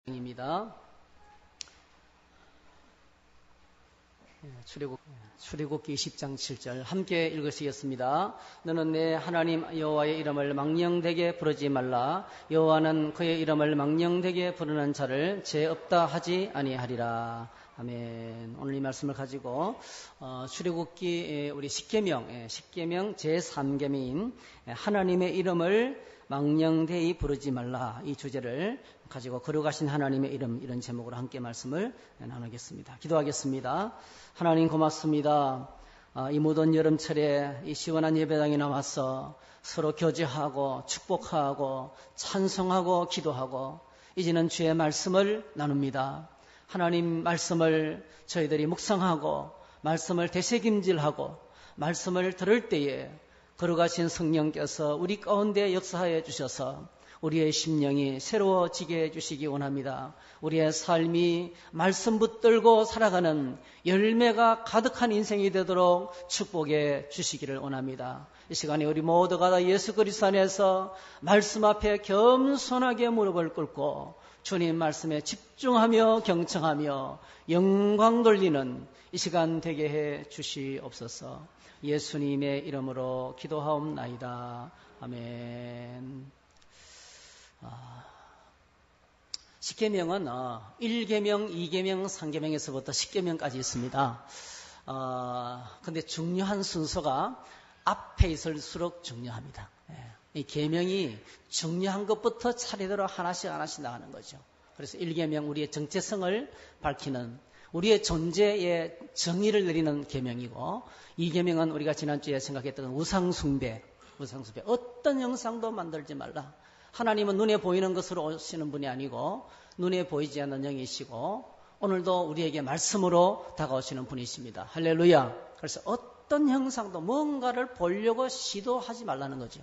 입니다. 출애굽기 20장 7절 함께 읽으시겠습니다. 너는 내 하나님 여호와의 이름을 망령되게 부르지 말라. 여호와는 그의 이름을 망령되게 부르는 자를 죄 없다 하지 아니하리라. 아멘. 오늘 이 말씀을 가지고 출애굽기 우리 10계명 제3계명인 하나님의 이름을 망령되이 부르지 말라, 이 주제를 가지고 거룩하신 하나님의 이름, 이런 제목으로 함께 말씀을 나누겠습니다. 기도하겠습니다. 하나님 고맙습니다. 이 무더운 여름철에 이 시원한 예배당에 나와서 서로 교제하고 축복하고 찬송하고 기도하고 이제는 주의 말씀을 나눕니다. 하나님 말씀을 저희들이 묵상하고 말씀을 되새김질하고 말씀을 들을 때에 거룩하신 성령께서 우리 가운데 역사하여 주셔서 우리의 심령이 새로워지게 해주시기 원합니다. 우리의 삶이 말씀 붙들고 살아가는 열매가 가득한 인생이 되도록 축복해 주시기를 원합니다. 이 시간에 우리 모두가 다 예수 그리스도 안에서 말씀 앞에 겸손하게 무릎을 꿇고 주님 말씀에 집중하며 경청하며 영광 돌리는 이 시간 되게 해 주시옵소서. 예수님의 이름으로 기도하옵나이다. 아멘. 10계명은 1계명, 2계명, 3계명에서부터 10계명까지 있습니다. 근데 중요한 순서가 앞에 있을수록 중요합니다. 이 계명이 중요한 것부터 차례대로 하나씩 나가는 거죠. 그래서 1계명, 우리의 정체성을 밝히는, 우리의 존재의 정의를 내리는 계명이고, 2계명은 우리가 지난주에 생각했던 우상숭배. 어떤 형상도 만들지 말라. 하나님은 눈에 보이는 것으로 오시는 분이 아니고 눈에 보이지 않는 영이시고 오늘도 우리에게 말씀으로 다가오시는 분이십니다. 할렐루야. 그래서 어떤 형상도 뭔가를 보려고 시도하지 말라는 거죠.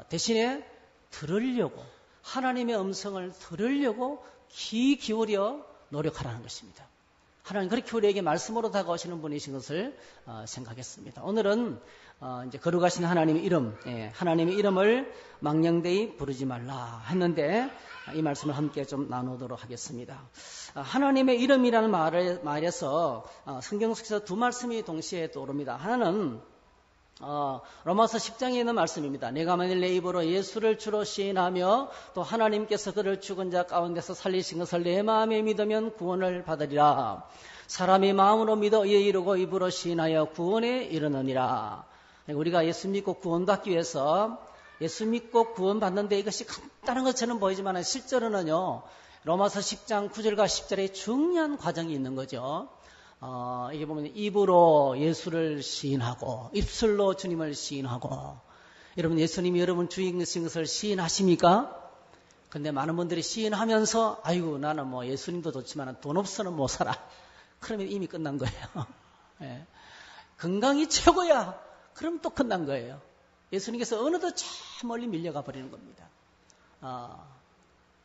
대신에 들으려고, 하나님의 음성을 들으려고 귀 기울여 노력하라는 것입니다. 하나님 그렇게 우리에게 말씀으로 다가오시는 분이신 것을 생각했습니다. 오늘은 이제 거룩하신 하나님의 이름, 하나님의 이름을 망령되이 부르지 말라 했는데 이 말씀을 함께 좀 나누도록 하겠습니다. 하나님의 이름이라는 말에서 성경 속에서 두 말씀이 동시에 떠오릅니다. 하나는 로마서 10장에 있는 말씀입니다. 내가 만일 내 입으로 예수를 주로 시인하며 또 하나님께서 그를 죽은 자 가운데서 살리신 것을 내 마음에 믿으면 구원을 받으리라. 사람이 마음으로 믿어 이에 이르고 입으로 시인하여 구원에 이르느니라. 우리가 예수 믿고 구원받기 위해서 예수 믿고 구원받는데 이것이 간단한 것처럼 보이지만 실제로는요, 로마서 10장 9절과 10절에 중요한 과정이 있는 거죠. 이게 보면 입으로 예수를 시인하고 입술로 주님을 시인하고, 여러분 예수님이 여러분 주인이신 것을 시인하십니까? 근데 많은 분들이 시인하면서 아이고 나는 뭐 예수님도 좋지만 돈 없어는 못 살아. 그러면 이미 끝난 거예요. 네. 건강이 최고야. 그럼 또 끝난 거예요. 예수님께서 어느덧 저 멀리 밀려가 버리는 겁니다.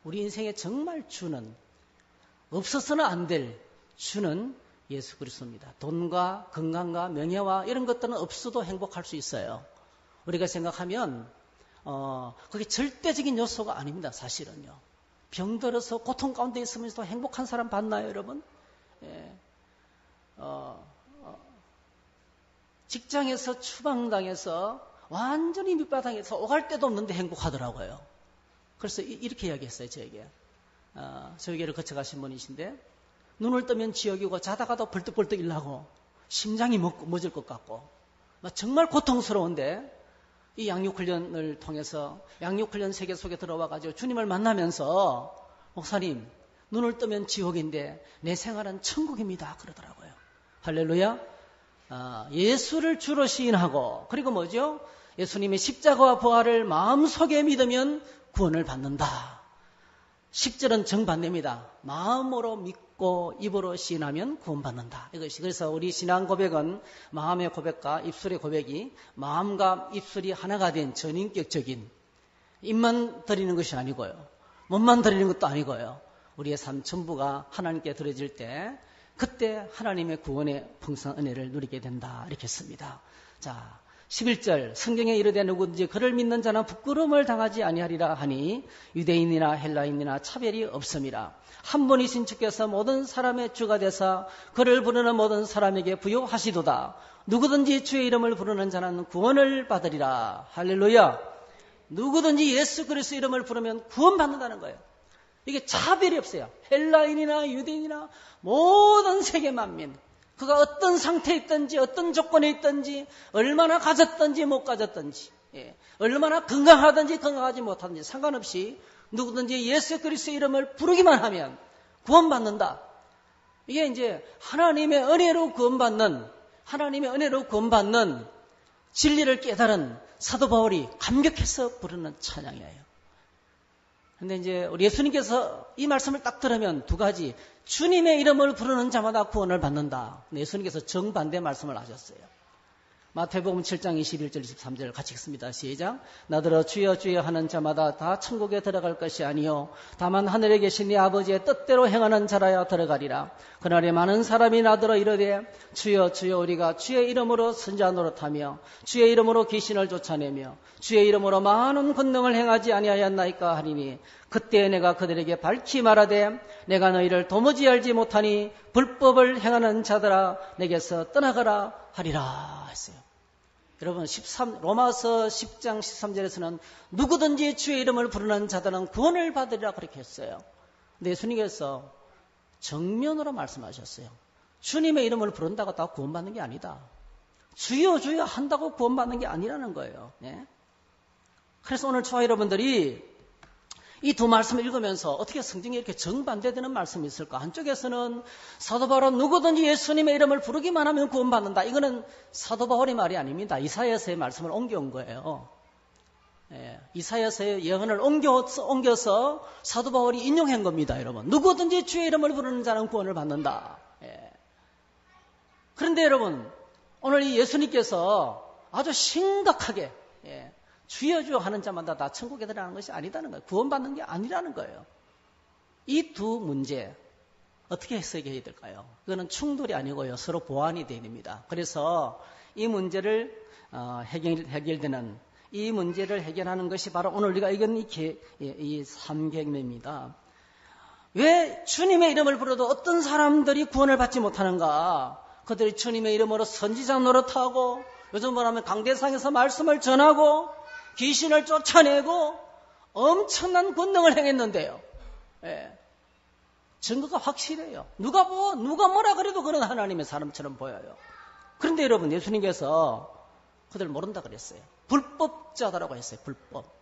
우리 인생에 정말 주는, 없어서는 안 될 주는 예수 그리스도입니다. 돈과 건강과 명예와 이런 것들은 없어도 행복할 수 있어요. 우리가 생각하면 그게 절대적인 요소가 아닙니다. 사실은요. 병들어서 고통 가운데 있으면서도 행복한 사람 봤나요, 여러분? 예. 직장에서 추방당해서 완전히 밑바닥에서 오갈 데도 없는데 행복하더라고요. 그래서 이렇게 이야기했어요, 저에게. 저에게를 거쳐가신 분이신데 눈을 뜨면 지옥이고 자다가도 벌떡벌떡 일나고 심장이 멎을 것 같고 정말 고통스러운데 이 양육훈련을 통해서 양육훈련 세계 속에 들어와가지고 주님을 만나면서 목사님 눈을 뜨면 지옥인데 내 생활은 천국입니다 그러더라고요. 할렐루야. 예수를 주로 시인하고 그리고 뭐죠? 예수님의 십자가와 부활을 마음속에 믿으면 구원을 받는다. 10절은 정반대입니다. 마음으로 믿고 입으로 시인하면 구원받는다. 이것이 그래서 우리 신앙 고백은 마음의 고백과 입술의 고백이 마음과 입술이 하나가 된 전인격적인, 입만 드리는 것이 아니고요, 몸만 드리는 것도 아니고요, 우리의 삶 전부가 하나님께 드려질 때 그때 하나님의 구원의 풍성한 은혜를 누리게 된다. 이렇게 했습니다. 자, 11절 성경에 이르되 누구든지 그를 믿는 자는 부끄러움을 당하지 아니하리라 하니 유대인이나 헬라인이나 차별이 없음이라. 한 분이신 주께서 모든 사람의 주가 되사 그를 부르는 모든 사람에게 부요하시도다. 누구든지 주의 이름을 부르는 자는 구원을 받으리라. 할렐루야. 누구든지 예수 그리스도 이름을 부르면 구원받는다는 거예요. 이게 차별이 없어요. 헬라인이나 유대인이나 모든 세계 만민, 그가 어떤 상태에 있든지 어떤 조건에 있든지 얼마나 가졌든지 못 가졌든지, 얼마나 건강하든지 건강하지 못하든지 상관없이 누구든지 예수 그리스도 이름을 부르기만 하면 구원받는다. 이게 이제 하나님의 은혜로 구원받는 진리를 깨달은 사도 바울이 감격해서 부르는 찬양이에요. 근데 이제 우리 예수님께서 이 말씀을 딱 들으면 두 가지, 주님의 이름을 부르는 자마다 구원을 받는다. 예수님께서 정반대 말씀을 하셨어요. 마태복음 7장 21절 23절 같이 읽습니다. 시작. 나더러 주여 주여 하는 자마다 다 천국에 들어갈 것이 아니요 다만 하늘에 계신 네 아버지의 뜻대로 행하는 자라야 들어가리라. 그날에 많은 사람이 나더러 이르되 주여 주여 우리가 주의 이름으로 선지자 노릇하며 주의 이름으로 귀신을 쫓아내며 주의 이름으로 많은 권능을 행하지 아니하였나이까 하리니 그때 내가 그들에게 밝히 말하되 내가 너희를 도무지 알지 못하니 불법을 행하는 자들아 내게서 떠나가라 하리라 했어요. 여러분 로마서 10장 13절에서는 누구든지 주의 이름을 부르는 자들은 구원을 받으리라 그렇게 했어요. 근데 예수님께서 정면으로 말씀하셨어요. 주님의 이름을 부른다고 다 구원받는 게 아니다. 주여 주여 한다고 구원받는 게 아니라는 거예요. 네? 그래서 오늘 저와 여러분들이 이 두 말씀을 읽으면서 어떻게 성경에 이렇게 정반대되는 말씀이 있을까? 한쪽에서는 사도 바울은 누구든지 예수님의 이름을 부르기만 하면 구원받는다. 이거는 사도 바울의 말이 아닙니다. 이사야서의 말씀을 옮겨온 거예요. 이사야서의 예언을 옮겨서 사도 바울이 인용한 겁니다. 여러분, 누구든지 주의 이름을 부르는 자는 구원을 받는다. 그런데 여러분, 오늘 이 예수님께서 아주 심각하게 주여 주여 하는 자마다 다 천국에 들어가는 것이 아니다는 거예요. 구원받는 게 아니라는 거예요. 이 두 문제 어떻게 해석해야 될까요? 이거는 충돌이 아니고요. 서로 보완이 되어야 됩니다. 그래서 이 문제를 해결되는 이 문제를 해결하는 것이 바로 오늘 우리가 읽은 이 삼계명입니다. 왜 주님의 이름을 불러도 어떤 사람들이 구원을 받지 못하는가? 그들이 주님의 이름으로 선지자 노릇하고 요즘 뭐라면 강대상에서 말씀을 전하고 귀신을 쫓아내고 엄청난 권능을 행했는데요. 증거가 확실해요. 누가 뭐라 그래도 그런 하나님의 사람처럼 보여요. 그런데 여러분, 예수님께서 그들 모른다 그랬어요. 불법자다라고 했어요. 불법.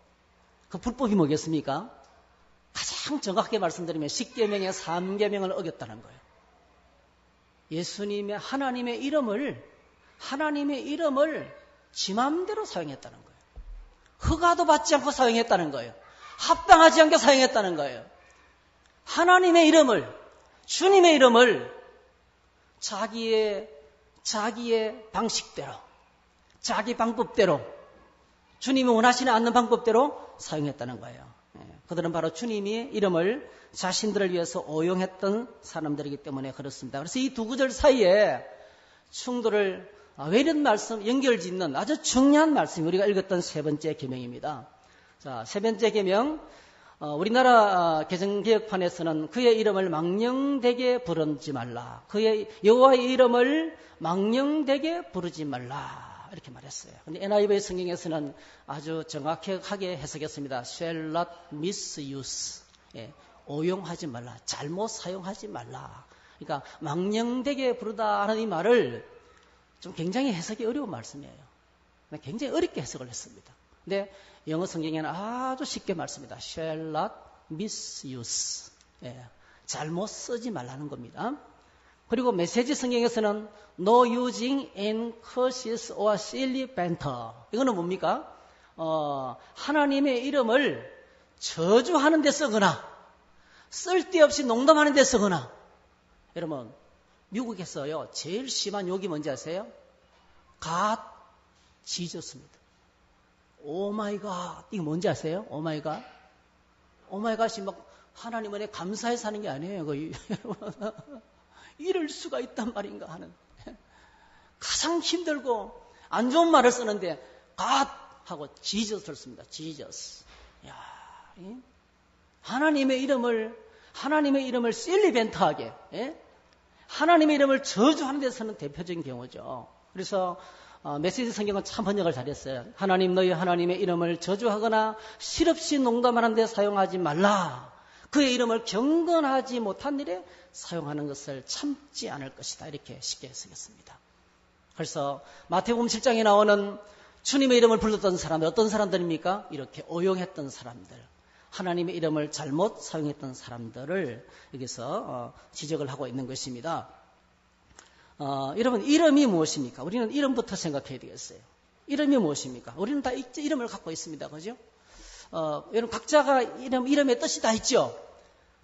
그 불법이 뭐겠습니까? 가장 정확하게 말씀드리면 10계명의 3계명을 어겼다는 거예요. 예수님의 하나님의 이름을 지 맘대로 사용했다는 거예요. 허가도 받지 않고 사용했다는 거예요. 합당하지 않게 사용했다는 거예요. 하나님의 이름을, 주님의 이름을 자기의 방식대로, 자기 방법대로, 주님이 원하시지 않는 방법대로 사용했다는 거예요. 그들은 바로 주님의 이름을 자신들을 위해서 오용했던 사람들이기 때문에 그렇습니다. 그래서 이 두 구절 사이에 충돌을 왜 이런 말씀 연결짓는 아주 중요한 말씀이 우리가 읽었던 세 번째 계명입니다. 자, 세 번째 계명, 우리나라 개정개혁판에서는 그의 이름을 망령되게 부르지 말라. 그의 여호와의 이름을 망령되게 부르지 말라. 이렇게 말했어요. 근데 NIV 성경에서는 아주 정확하게 해석했습니다. shall not misuse. 오용하지 말라. 잘못 사용하지 말라. 그러니까 망령되게 부르다 하는 이 말을 좀 굉장히 해석이 어려운 말씀이에요. 굉장히 어렵게 해석을 했습니다. 근데 영어 성경에는 아주 쉽게 말씀입니다. shall not misuse. 잘못 쓰지 말라는 겁니다. 그리고 메시지 성경에서는 no using in curses or silly banter. 이거는 뭡니까? 하나님의 이름을 저주하는 데 쓰거나 쓸데없이 농담하는 데 쓰거나. 여러분, 미국에서요 제일 심한 욕이 뭔지 아세요? God, 지저스입니다. 오 마이 갓. 이거 뭔지 아세요? 오 마이 갓. 오 마이 갓이 막 하나님 은혜 감사해서 하는 게 아니에요. 이럴 수가 있단 말인가 하는. 가장 힘들고 안 좋은 말을 쓰는데 God 하고 지저스를 씁니다. 지저스. 야, 하나님의 이름을 셀리벤트하게, 하나님의 이름을 저주하는 데 서는 대표적인 경우죠. 그래서 메시지 성경은 참 번역을 잘했어요. 하나님 너희 하나님의 이름을 저주하거나 실없이 농담하는 데 사용하지 말라. 그의 이름을 경건하지 못한 일에 사용하는 것을 참지 않을 것이다. 이렇게 쉽게 해석했습니다. 그래서 마태복음 7장에 나오는 주님의 이름을 불렀던 사람들 어떤 사람들입니까? 이렇게 오용했던 사람들, 하나님의 이름을 잘못 사용했던 사람들을 여기서 지적을 하고 있는 것입니다. 여러분, 이름이 무엇입니까? 우리는 이름부터 생각해야 되겠어요. 이름이 무엇입니까? 우리는 다 이름을 갖고 있습니다. 그죠? 여러분, 각자가 이름의 뜻이 다 있죠?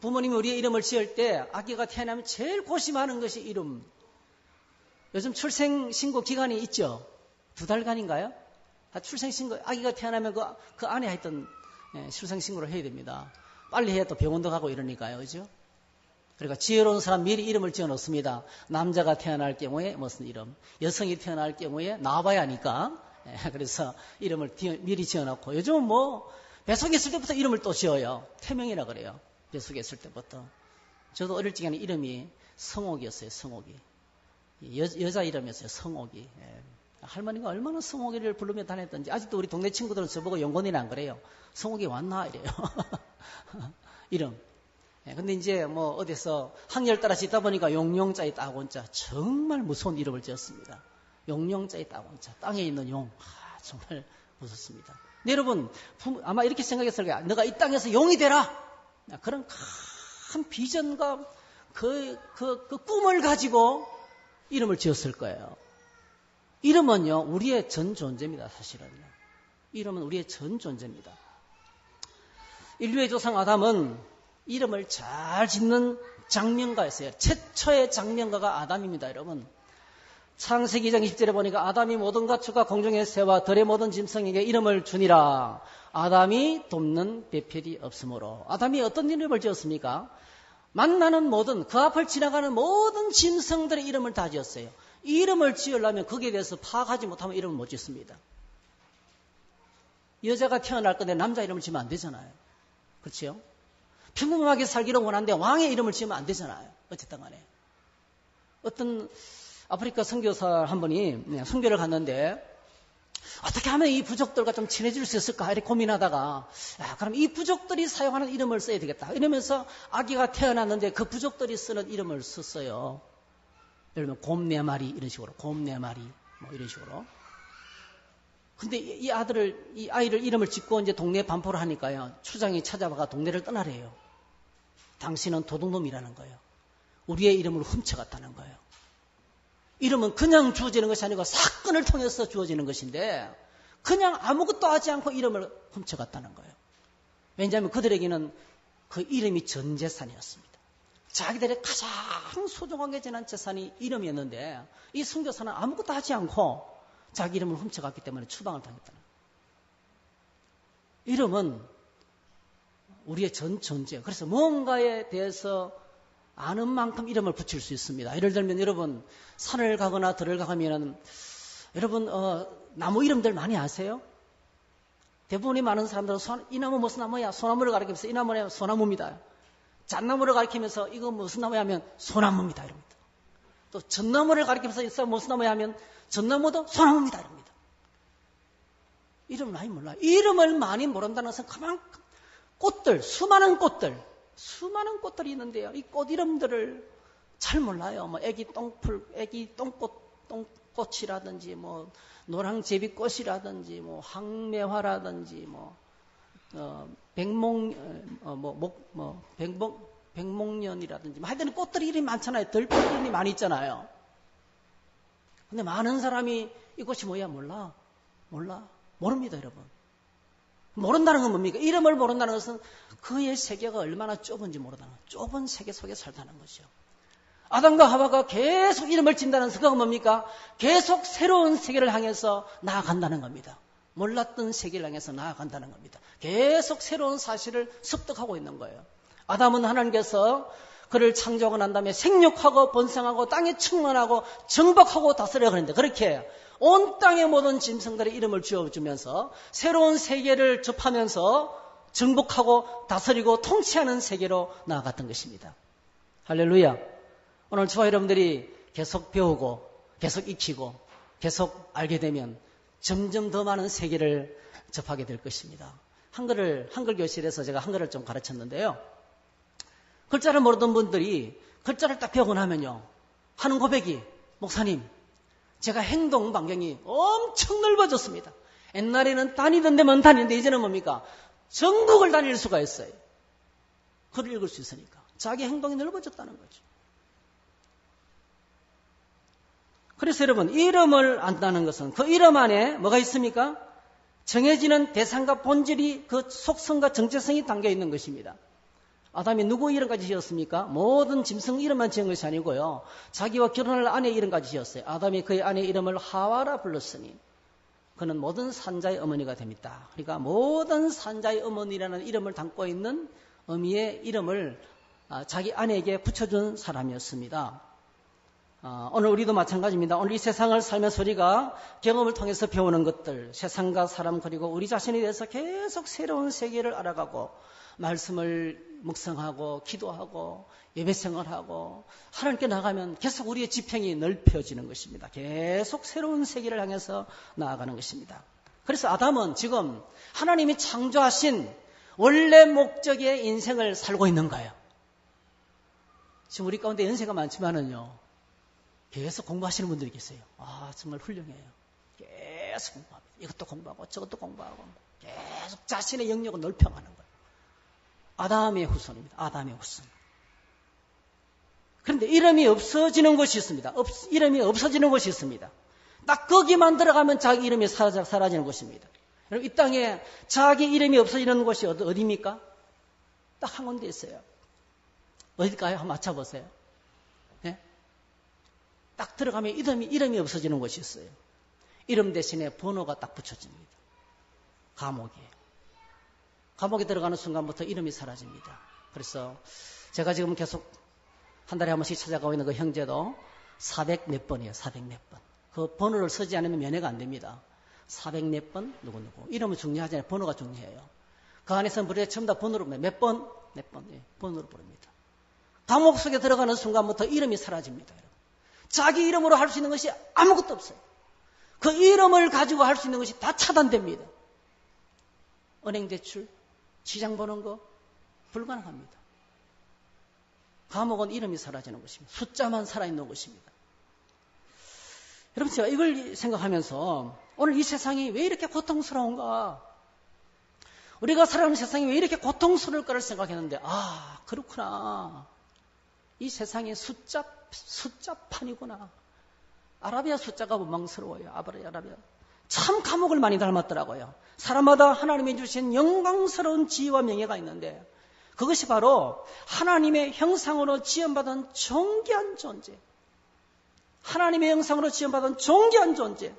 부모님이 우리의 이름을 지을 때 아기가 태어나면 제일 고심하는 것이 이름. 요즘 출생신고 기간이 있죠? 2달간인가요? 출생신고, 아기가 태어나면 그 안에 했던 출생신고를 해야 됩니다. 빨리 해야 또 병원도 가고 이러니까요. 그죠? 그러니까 지혜로운 사람 미리 이름을 지어 놓습니다. 남자가 태어날 경우에 무슨 이름, 여성이 태어날 경우에 나와봐야 하니까. 그래서 이름을 미리 지어 놓고, 요즘은 뭐 뱃속에 있을 때부터 이름을 또 지어요. 태명이라 그래요. 뱃속에 있을 때부터. 저도 어릴 적에는 이름이 성옥이었어요. 성옥이. 여자 이름이었어요. 성옥이. 할머니가 얼마나 성옥이를 부르며 다녔던지 아직도 우리 동네 친구들은 저보고 영곤이는 안 그래요. 성옥이 왔나 이래요. 이름. 근데 이제 뭐 어디서 학렬 따라 짓다 보니까 용용자의 따곤자, 정말 무서운 이름을 지었습니다. 용용자의 따곤자, 땅에 있는 용. 정말 무섭습니다. 근데 여러분, 아마 이렇게 생각했을 거예요. 너가 이 땅에서 용이 되라. 그런 큰 비전과 그 꿈을 가지고 이름을 지었을 거예요. 이름은요, 우리의 전 존재입니다. 사실은 이름은 우리의 전 존재입니다. 인류의 조상 아담은 이름을 잘 짓는 장명가였어요. 최초의 장명가가 아담입니다. 여러분, 창세기 2장 20절에 보니까 아담이 모든 가축과 공중의 새와 들의 모든 짐승에게 이름을 주니라. 아담이 돕는 배필이 없으므로. 아담이 어떤 이름을 지었습니까? 만나는 모든, 그 앞을 지나가는 모든 짐승들의 이름을 다 지었어요. 이 이름을 지으려면 거기에 대해서 파악하지 못하면 이름을 못 짓습니다. 여자가 태어날 건데 남자 이름을 지으면 안 되잖아요. 그렇죠? 평범하게 살기를 원하는데 왕의 이름을 지으면 안 되잖아요. 어쨌든 간에. 어떤 아프리카 선교사 한 분이 선교를 갔는데 어떻게 하면 이 부족들과 좀 친해질 수 있을까 이렇게 고민하다가 그럼 이 부족들이 사용하는 이름을 써야 되겠다 이러면서 아기가 태어났는데 그 부족들이 쓰는 이름을 썼어요. 예를 들면 곰 4마리 이런 식으로, 곰 4마리 뭐 이런 식으로. 근데 이 아이를 이름을 짓고 이제 동네에 반포를 하니까요, 추장이 찾아와가 동네를 떠나래요. 당신은 도둑놈이라는 거예요. 우리의 이름을 훔쳐갔다는 거예요. 이름은 그냥 주어지는 것이 아니고 사건을 통해서 주어지는 것인데 그냥 아무것도 하지 않고 이름을 훔쳐갔다는 거예요. 왜냐하면 그들에게는 그 이름이 전 재산이었습니다. 자기들의 가장 소중하게 지난 재산이 이름이었는데 이 선교사는 아무것도 하지 않고 자기 이름을 훔쳐갔기 때문에 추방을 당했다는 거예요. 이름은 우리의 전 존재. 그래서 뭔가에 대해서 아는 만큼 이름을 붙일 수 있습니다. 예를 들면 여러분 산을 가거나 들을 가면 여러분 나무 이름들 많이 아세요? 대부분이 많은 사람들은 이 나무 무슨 나무야? 소나무를 가리키면서 이 나무는 소나무입니다. 잣나무를 가리키면서 이거 무슨 나무야 하면 소나무입니다. 이럽니다. 또 전나무를 가리키면서 이 무슨 나무야 하면 전나무도 소나무입니다. 이럽니다. 이름을 많이 몰라요. 이름을 많이 모른다는 것은 그만큼 꽃들, 수많은 꽃들이 있는데요. 이 꽃 이름들을 잘 몰라요. 뭐 애기 똥꽃이라든지 뭐 노랑제비꽃이라든지 뭐 황매화라든지 백목련이라든지 하여튼 꽃들 이름이 많잖아요. 들꽃 이름이 많이 있잖아요. 근데 많은 사람이 이것이 뭐야 모릅니다, 여러분. 모른다는 건 뭡니까? 이름을 모른다는 것은 그의 세계가 얼마나 좁은지 모른다는 거예요. 좁은 세계 속에 살다는 것이죠. 아담과 하와가 계속 이름을 짓는다는 생각은 뭡니까? 계속 새로운 세계를 향해서 나아간다는 겁니다. 몰랐던 세계를 향해서 나아간다는 겁니다. 계속 새로운 사실을 습득하고 있는 거예요. 아담은 하나님께서 그를 창조하고 난 다음에 생육하고 번성하고 땅에 충만하고 정복하고 다스려 그랬는데 그렇게 온 땅의 모든 짐승들의 이름을 지어주면서 새로운 세계를 접하면서 정복하고 다스리고 통치하는 세계로 나아갔던 것입니다. 할렐루야. 오늘 저와 여러분들이 계속 배우고 계속 익히고 계속 알게 되면 점점 더 많은 세계를 접하게 될 것입니다. 한글 교실에서 제가 한글을 좀 가르쳤는데요. 글자를 모르던 분들이 글자를 딱 배우고 나면요. 하는 고백이, 목사님, 제가 행동 반경이 엄청 넓어졌습니다. 옛날에는 다니던 데만 다니는데 이제는 뭡니까? 전국을 다닐 수가 있어요. 글을 읽을 수 있으니까. 자기 행동이 넓어졌다는 거죠. 그래서 여러분, 이름을 안다는 것은 그 이름 안에 뭐가 있습니까? 정해지는 대상과 본질이 그 속성과 정체성이 담겨 있는 것입니다. 아담이 누구 이름까지 지었습니까? 모든 짐승 이름만 지은 것이 아니고요. 자기와 결혼할 아내 이름까지 지었어요. 아담이 그의 아내 이름을 하와라 불렀으니 그는 모든 산자의 어머니가 됩니다. 그러니까 모든 산자의 어머니라는 이름을 담고 있는 어미의 이름을 자기 아내에게 붙여준 사람이었습니다. 오늘 우리도 마찬가지입니다. 오늘 이 세상을 살면서 우리가 경험을 통해서 배우는 것들, 세상과 사람 그리고 우리 자신에 대해서 계속 새로운 세계를 알아가고 말씀을 묵상하고 기도하고 예배생활하고 하나님께 나가면 계속 우리의 지평이 넓혀지는 것입니다. 계속 새로운 세계를 향해서 나아가는 것입니다. 그래서 아담은 지금 하나님이 창조하신 원래 목적의 인생을 살고 있는 거예요. 지금 우리 가운데 연세가 많지만은요. 계속 공부하시는 분들이 계세요. 정말 훌륭해요. 계속 공부합니다. 이것도 공부하고 저것도 공부하고 계속 자신의 영역을 넓혀가는 거예요. 아담의 후손입니다. 아담의 후손. 그런데 이름이 없어지는 것이 있습니다. 이름이 없어지는 것이 있습니다. 딱 거기만 들어가면 자기 이름이 사라지는 것입니다. 여러분, 이 땅에 자기 이름이 없어지는 곳이 어디입니까? 딱 한 군데 있어요. 어딜까요? 한번 맞춰보세요. 네? 딱 들어가면 이름이 없어지는 곳이 있어요. 이름 대신에 번호가 딱 붙여집니다. 감옥이에요. 감옥에 들어가는 순간부터 이름이 사라집니다. 그래서 제가 지금 계속 한 달에 한 번씩 찾아가고 있는 그 형제도 400 몇 번이에요. 400 몇 번. 그 번호를 쓰지 않으면 면회가 안 됩니다. 400 몇 번 누구누구. 이름은 중요하지 않아요. 번호가 중요해요. 그 안에서는 부르게 전부 다 번호로 부릅니다. 몇 번? 예, 번호로 부릅니다. 감옥 속에 들어가는 순간부터 이름이 사라집니다. 여러분. 자기 이름으로 할 수 있는 것이 아무것도 없어요. 그 이름을 가지고 할 수 있는 것이 다 차단됩니다. 은행 대출, 시장 보는 거 불가능합니다. 감옥은 이름이 사라지는 것입니다. 숫자만 살아있는 것입니다. 여러분, 제가 이걸 생각하면서 오늘 이 세상이 왜 이렇게 고통스러운가? 우리가 살아가는 세상이 왜 이렇게 고통스러울까를 생각했는데, 그렇구나. 이 세상이 숫자판이구나. 아라비아 숫자가 원망스러워요. 아라비아. 참 감옥을 많이 닮았더라고요. 사람마다 하나님이 주신 영광스러운 지위와 명예가 있는데 그것이 바로 하나님의 형상으로 지음받은 존귀한 존재. 하나님의 형상으로 지음받은 존귀한 존재.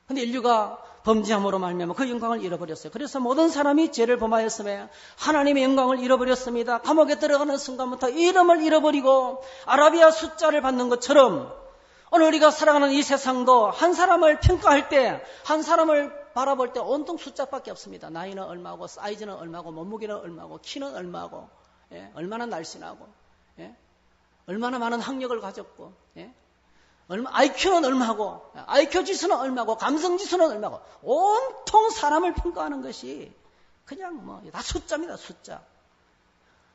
그런데 인류가 범죄함으로 말미암아 그 영광을 잃어버렸어요. 그래서 모든 사람이 죄를 범하였음에 하나님의 영광을 잃어버렸습니다. 감옥에 들어가는 순간부터 이름을 잃어버리고 아라비아 숫자를 받는 것처럼 오늘 우리가 살아가는 이 세상도 한 사람을 평가할 때, 한 사람을 바라볼 때 온통 숫자밖에 없습니다. 나이는 얼마고, 사이즈는 얼마고, 몸무게는 얼마고, 키는 얼마고, 얼마나 날씬하고, 얼마나 많은 학력을 가졌고, IQ는 얼마고, IQ 지수는 얼마고, 감성 지수는 얼마고, 온통 사람을 평가하는 것이 그냥 다 숫자입니다, 숫자.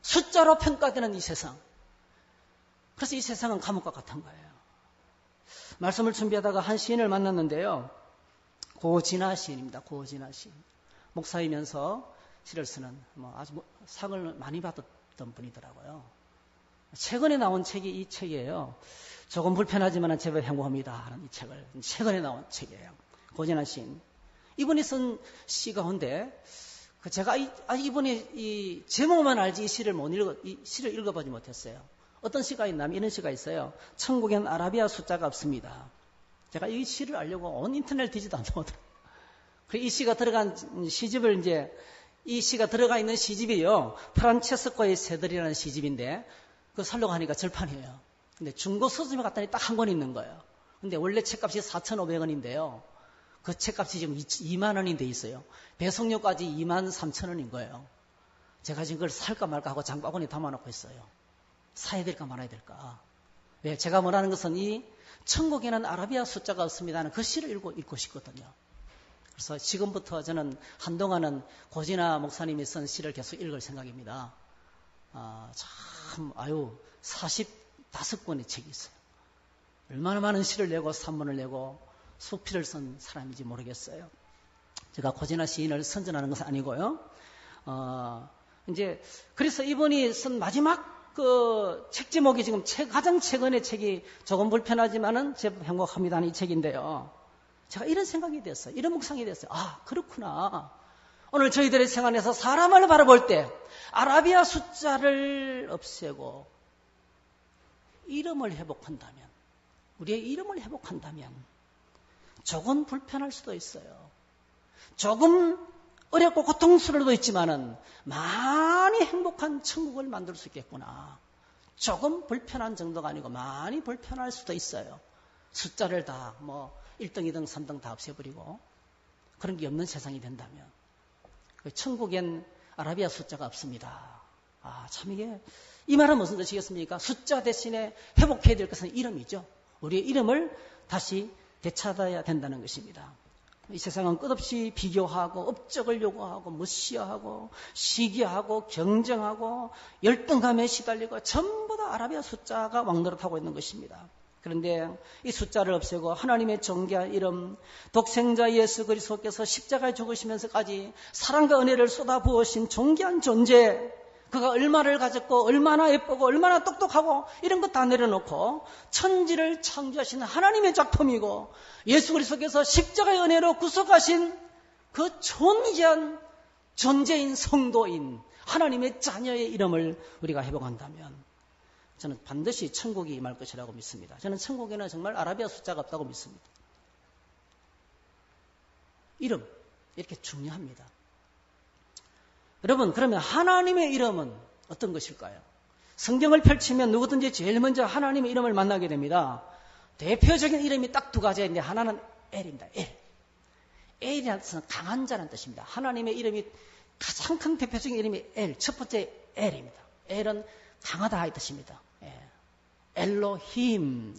숫자로 평가되는 이 세상. 그래서 이 세상은 감옥과 같은 거예요. 말씀을 준비하다가 한 시인을 만났는데요. 고진아 시인입니다. 고진아 시인. 목사이면서 시를 쓰는 아주 상을 많이 받았던 분이더라고요. 최근에 나온 책이 이 책이에요. 조금 불편하지만 제법 행복합니다 하는 이 책을 최근에 나온 책이에요. 고진아 시인. 이분이 쓴 시 가운데 제가 이분이 이 제목만 알지 이 시를 읽어보지 못했어요. 어떤 시가 있냐면 이런 시가 있어요. 천국엔 아라비아 숫자가 없습니다. 제가 이 시를 알려고 온 인터넷 뒤지도 않더라고요. 이 시가 들어간 시집을 이 시가 들어가 있는 시집이요. 프란체스코의 새들이라는 시집인데 그거 살려고 하니까 절판이에요. 근데 중고 서점에 갔더니 딱 한 권 있는 거예요. 근데 원래 책값이 4,500원인데요. 그 책값이 지금 2만 원이 돼 있어요. 배송료까지 2만 3천 원인 거예요. 제가 지금 그걸 살까 말까 하고 장바구니에 담아놓고 있어요. 사야 될까 말아야 될까. 왜? 제가 말하는 것은 이 천국에는 아라비아 숫자가 없습니다는 그 시를 읽고 싶거든요. 그래서 지금부터 저는 한동안은 고진아 목사님이 쓴 시를 계속 읽을 생각입니다. 45권의 책이 있어요. 얼마나 많은 시를 내고 산문을 내고 수필을 쓴 사람인지 모르겠어요. 제가 고진아 시인을 선전하는 것은 아니고요. 그래서 이분이 쓴 마지막 그 책 제목이 지금 가장 최근의 책이 조금 불편하지만은 제법 행복합니다는 이 책인데요. 제가 이런 생각이 됐어요. 이런 묵상이 됐어요. 그렇구나. 오늘 저희들의 생활에서 사람을 바라볼 때 아라비아 숫자를 없애고 이름을 회복한다면, 우리의 이름을 회복한다면 조금 불편할 수도 있어요. 조금 어렵고 고통스러울도 있지만은 많이 행복한 천국을 만들 수 있겠구나. 조금 불편한 정도가 아니고 많이 불편할 수도 있어요. 숫자를 다 1등, 2등, 3등 다 없애버리고 그런 게 없는 세상이 된다면. 천국엔 아라비아 숫자가 없습니다. 참 이 말은 무슨 뜻이겠습니까? 숫자 대신에 회복해야 될 것은 이름이죠. 우리의 이름을 다시 되찾아야 된다는 것입니다. 이 세상은 끝없이 비교하고 업적을 요구하고 무시하고 시기하고 경쟁하고 열등감에 시달리고 전부 다 아라비아 숫자가 왕노릇하고 있는 것입니다. 그런데 이 숫자를 없애고 하나님의 존귀한 이름, 독생자 예수 그리스도께서 십자가에 죽으시면서까지 사랑과 은혜를 쏟아부으신 존귀한 존재, 그가 얼마를 가졌고 얼마나 예쁘고 얼마나 똑똑하고 이런 것 다 내려놓고 천지를 창조하신 하나님의 작품이고 예수 그리스도께서 십자가의 은혜로 구속하신 그 존귀한 존재인 성도인 하나님의 자녀의 이름을 우리가 회복한다면 저는 반드시 천국이 임할 것이라고 믿습니다. 저는 천국에는 정말 아라비아 숫자가 없다고 믿습니다. 이름, 이렇게 중요합니다. 여러분, 그러면 하나님의 이름은 어떤 것일까요? 성경을 펼치면 누구든지 제일 먼저 하나님의 이름을 만나게 됩니다. 대표적인 이름이 딱 두 가지가 있는데 하나는 엘입니다. 엘. 엘이라는 뜻은 강한 자라는 뜻입니다. 하나님의 이름이 가장 큰 대표적인 이름이 엘. 첫 번째 엘입니다. 엘은 강하다 이 뜻입니다. 엘로힘.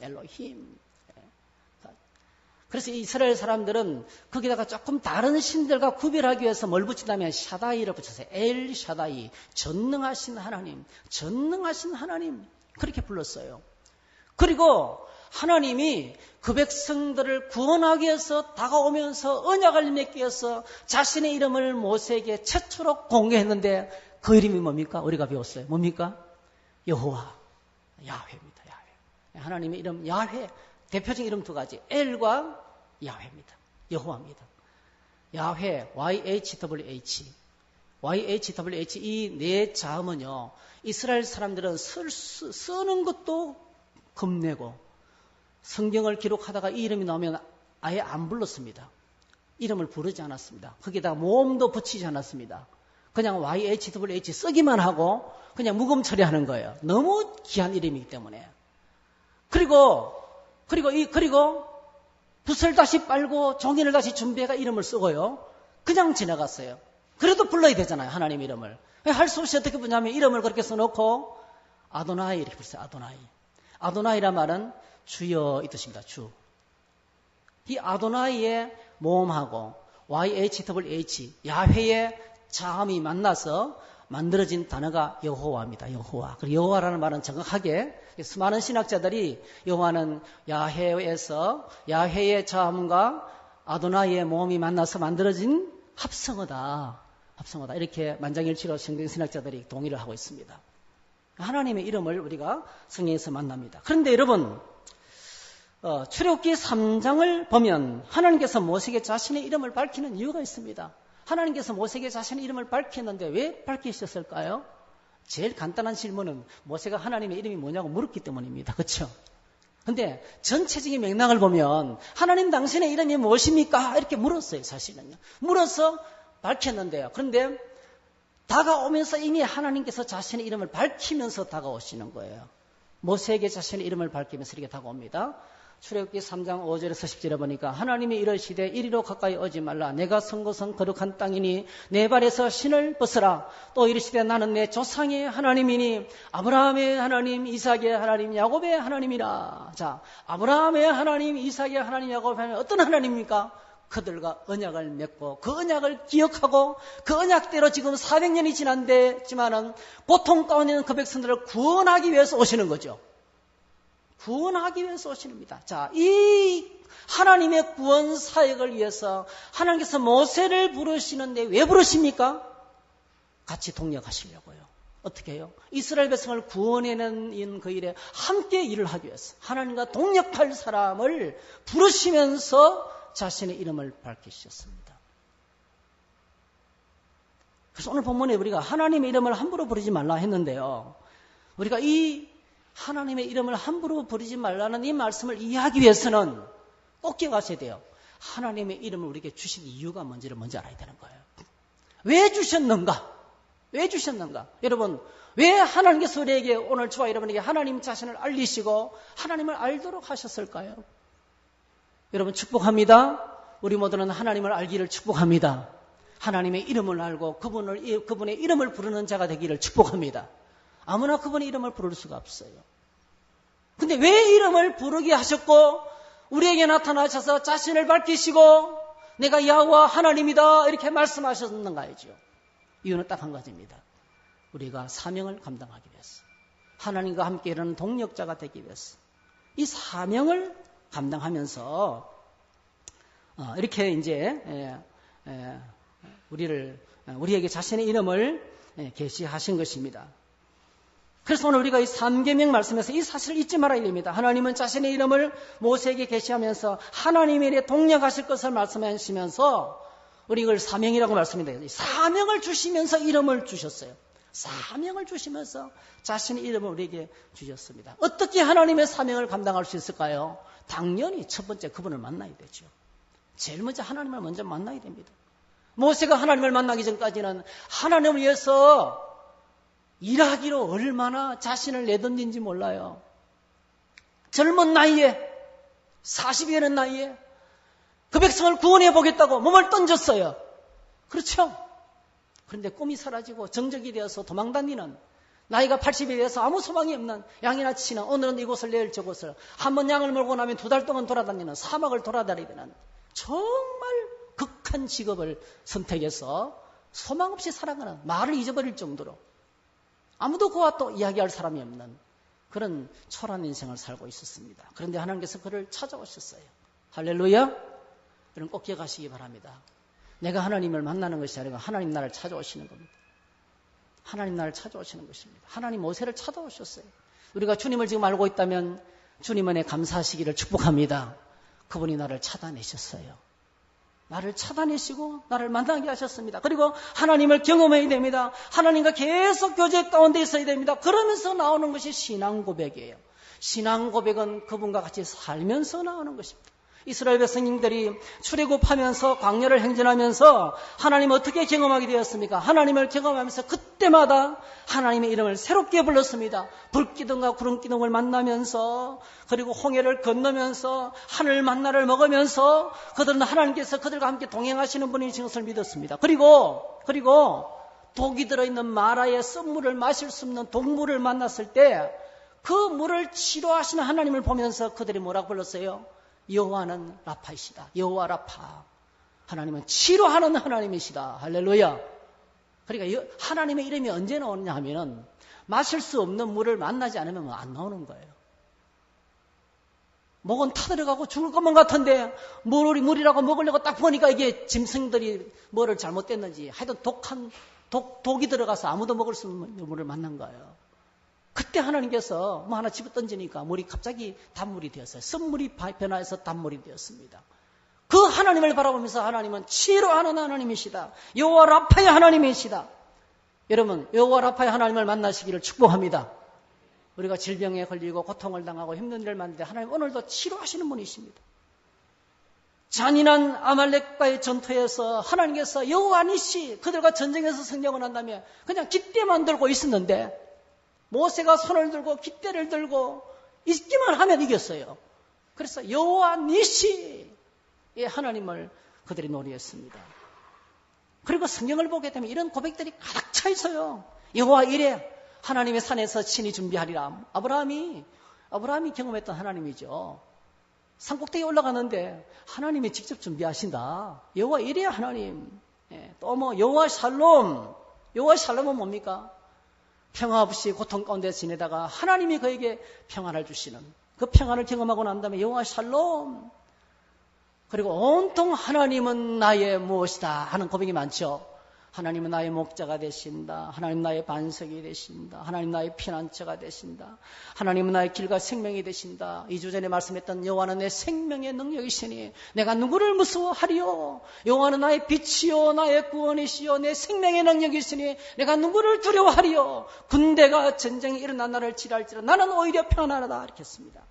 그래서 이스라엘 사람들은 거기다가 조금 다른 신들과 구별하기 위해서 뭘 붙이냐면 샤다이를 붙였어요. 엘 샤다이, 전능하신 하나님, 그렇게 불렀어요. 그리고 하나님이 그 백성들을 구원하기 위해서 다가오면서 언약을 맺기 위해서 자신의 이름을 모세에게 최초로 공개했는데 그 이름이 뭡니까? 우리가 배웠어요. 뭡니까? 여호와, 야훼입니다. 야훼. 하나님의 이름 야훼. 대표적인 이름 두 가지. 엘과 야훼입니다. 여호와입니다. 야훼, YHWH. YHWH 이 네 자음은요. 이스라엘 사람들은 쓰는 것도 겁내고 성경을 기록하다가 이 이름이 나오면 아예 안 불렀습니다. 이름을 부르지 않았습니다. 거기다가 모음도 붙이지 않았습니다. 그냥 YHWH 쓰기만 하고 그냥 묵음 처리하는 거예요. 너무 귀한 이름이기 때문에. 그리고 붓을 다시 빨고 종이를 다시 준비해가 이름을 쓰고요. 그냥 지나갔어요. 그래도 불러야 되잖아요. 하나님 이름을. 할 수 없이 어떻게 부르냐면 이름을 그렇게 써놓고 아도나이 이렇게 불렀어요. 아도나이. 아도나이란 말은 주여 이 뜻입니다. 주. 이 아도나이의 모음하고 YHWH 야훼의 자음이 만나서 만들어진 단어가 여호와입니다. 여호와. 그리고 여호와라는 말은 정확하게 수많은 신학자들이 여호와는 야훼에서 야훼의 자음과 아도나이의 모음이 만나서 만들어진 합성어다. 이렇게 만장일치로 성경 신학자들이 동의를 하고 있습니다. 하나님의 이름을 우리가 성경에서 만납니다. 그런데 여러분, 출애굽기 3장을 보면 하나님께서 모세에게 자신의 이름을 밝히는 이유가 있습니다. 하나님께서 모세에게 자신의 이름을 밝혔는데 왜 밝히셨을까요? 제일 간단한 질문은 모세가 하나님의 이름이 뭐냐고 물었기 때문입니다. 그렇죠? 근데 전체적인 맥락을 보면 하나님 당신의 이름이 무엇입니까? 이렇게 물었어요. 사실은요. 물어서 밝혔는데요. 그런데 다가오면서 이미 하나님께서 자신의 이름을 밝히면서 다가오시는 거예요. 모세에게 자신의 이름을 밝히면서 이렇게 다가옵니다. 출애굽기 3장 5절에서 10절에 보니까 하나님이 이르시되 이리로 가까이 오지 말라. 내가 선 곳은 거룩한 땅이니 내 발에서 신을 벗으라. 또 이르시되 나는 내 조상의 하나님이니 아브라함의 하나님, 이삭의 하나님, 야곱의 하나님이라. 자, 아브라함의 하나님, 이삭의 하나님, 야곱의 하나님 어떤 하나님입니까? 그들과 언약을 맺고 그 언약을 기억하고 그 언약대로 지금 400년이 지난데지만은 고통 가운데 있는 그 백성들을 구원하기 위해서 오시는 거죠. 구원하기 위해서 오시는 겁니다. 자, 이 하나님의 구원 사역을 위해서 하나님께서 모세를 부르시는데 왜 부르십니까? 같이 동력하시려고요. 어떻게 해요? 이스라엘 백성을 구원해내는 그 일에 함께 일을 하기 위해서 하나님과 동력할 사람을 부르시면서 자신의 이름을 밝히셨습니다. 그래서 오늘 본문에 우리가 하나님의 이름을 함부로 부르지 말라 했는데요. 우리가 이 하나님의 이름을 함부로 부르지 말라는 이 말씀을 이해하기 위해서는 꼭 기억하셔야 돼요. 하나님의 이름을 우리에게 주신 이유가 뭔지를 먼저 알아야 되는 거예요. 왜 주셨는가? 왜 주셨는가? 여러분, 왜 하나님께서 우리에게 오늘 저와 여러분에게 하나님 자신을 알리시고 하나님을 알도록 하셨을까요? 여러분 축복합니다. 우리 모두는 하나님을 알기를 축복합니다. 하나님의 이름을 알고 그분의 이름을 부르는 자가 되기를 축복합니다. 아무나 그분의 이름을 부를 수가 없어요. 근데 왜 이름을 부르게 하셨고 우리에게 나타나셔서 자신을 밝히시고 내가 야훼와 하나님이다 이렇게 말씀하셨는가이죠. 이유는 딱 한 가지입니다. 우리가 사명을 감당하기 위해서 하나님과 함께 일하는 동력자가 되기 위해서 이 사명을 감당하면서 이렇게 이제 우리에게 자신의 이름을 계시하신 것입니다. 그래서 오늘 우리가 이 3계명 말씀에서 이 사실을 잊지 말아야 됩니다. 하나님은 자신의 이름을 모세에게 계시하면서 하나님의 일에 동력하실 것을 말씀하시면서 우리 이걸 사명이라고 말씀합니다. 사명을 주시면서 이름을 주셨어요. 사명을 주시면서 자신의 이름을 우리에게 주셨습니다. 어떻게 하나님의 사명을 감당할 수 있을까요? 당연히 첫 번째 그분을 만나야 되죠. 제일 먼저 하나님을 먼저 만나야 됩니다. 모세가 하나님을 만나기 전까지는 하나님을 위해서 일하기로 얼마나 자신을 내던진지 몰라요. 젊은 나이에 40이 되는 나이에 그 백성을 구원해 보겠다고 몸을 던졌어요. 그렇죠? 그런데 꿈이 사라지고 정적이 되어서 도망다니는 나이가 80이 되어서 아무 소망이 없는 양이나 치는 오늘은 이곳을 내일 저곳을 한번 양을 몰고 나면 2달 동안 돌아다니는 사막을 돌아다니는 정말 극한 직업을 선택해서 소망 없이 살아가는 말을 잊어버릴 정도로 아무도 그와 또 이야기할 사람이 없는 그런 초라한 인생을 살고 있었습니다. 그런데 하나님께서 그를 찾아오셨어요. 할렐루야. 여러분 꼭 기억하시기 바랍니다. 내가 하나님을 만나는 것이 아니라 하나님 나를 찾아오시는 겁니다. 하나님 나를 찾아오시는 것입니다. 하나님 모세를 찾아오셨어요. 우리가 주님을 지금 알고 있다면 주님 은혜 감사하시기를 축복합니다. 그분이 나를 찾아내셨어요. 나를 찾아내시고 나를 만나게 하셨습니다. 그리고 하나님을 경험해야 됩니다. 하나님과 계속 교제 가운데 있어야 됩니다. 그러면서 나오는 것이 신앙 고백이에요. 신앙 고백은 그분과 같이 살면서 나오는 것입니다. 이스라엘 백성님들이 출애굽하면서 광야를 행진하면서 하나님 어떻게 경험하게 되었습니까? 하나님을 경험하면서 그때마다 하나님의 이름을 새롭게 불렀습니다. 불기둥과 구름기둥을 만나면서 그리고 홍해를 건너면서 하늘 만나를 먹으면서 그들은 하나님께서 그들과 함께 동행하시는 분이신 것을 믿었습니다. 그리고 독이 들어있는 마라의 쓴물을 마실 수 없는 독물을 만났을 때 그 물을 치료하시는 하나님을 보면서 그들이 뭐라고 불렀어요? 여호와는 라파이시다. 여호와 라파. 하나님은 치료하는 하나님이시다. 할렐루야. 그러니까 하나님의 이름이 언제 나오느냐 하면은 마실 수 없는 물을 만나지 않으면 안 나오는 거예요. 목은 타들어가고 죽을 것만 같은데 물이라고 먹으려고 딱 보니까 이게 짐승들이 뭐를 잘못됐는지 하여튼 독이 들어가서 아무도 먹을 수 없는 물을 만난 거예요. 그때 하나님께서 뭐 하나 집어 던지니까 물이 갑자기 단물이 되었어요. 쓴물이 변화해서 단물이 되었습니다. 그 하나님을 바라보면서 하나님은 치료하는 하나님이시다. 여호와 라파의 하나님이시다. 여러분 여호와 라파의 하나님을 만나시기를 축복합니다. 우리가 질병에 걸리고 고통을 당하고 힘든 일을 만들 때 하나님 오늘도 치료하시는 분이십니다. 잔인한 아말렉과의 전투에서 하나님께서 여호와 니시 그들과 전쟁에서 승리하고 난 다음에 그냥 깃대만 들고 있었는데 모세가 손을 들고 깃대를 들고 있기만 하면 이겼어요. 그래서 여호와 니시의 하나님을 그들이 노래했습니다. 그리고 성경을 보게 되면 이런 고백들이 가득 차 있어요. 여호와 이래 하나님의 산에서 친히 준비하리라. 아브라함이 경험했던 하나님이죠. 산꼭대기에 올라가는데 하나님이 직접 준비하신다. 여호와 이래 하나님. 또 뭐 여호와 샬롬은 뭡니까? 평화 없이 고통 가운데 지내다가 하나님이 그에게 평안을 주시는 그 평안을 경험하고 난 다음에 여호와 샬롬. 그리고 온통 하나님은 나의 무엇이다 하는 고백이 많죠. 하나님은 나의 목자가 되신다. 하나님 나의 반석이 되신다. 하나님 나의 피난처가 되신다. 하나님은 나의 길과 생명이 되신다. 2주 전에 말씀했던 여호와는 내 생명의 능력이시니 내가 누구를 무서워하리요. 여호와는 나의 빛이요 나의 구원이시요 내 생명의 능력이시니 내가 누구를 두려워하리요. 군대가 전쟁이 일어난 나를 치랄지라 나는 오히려 평안하다 이렇게 했습니다.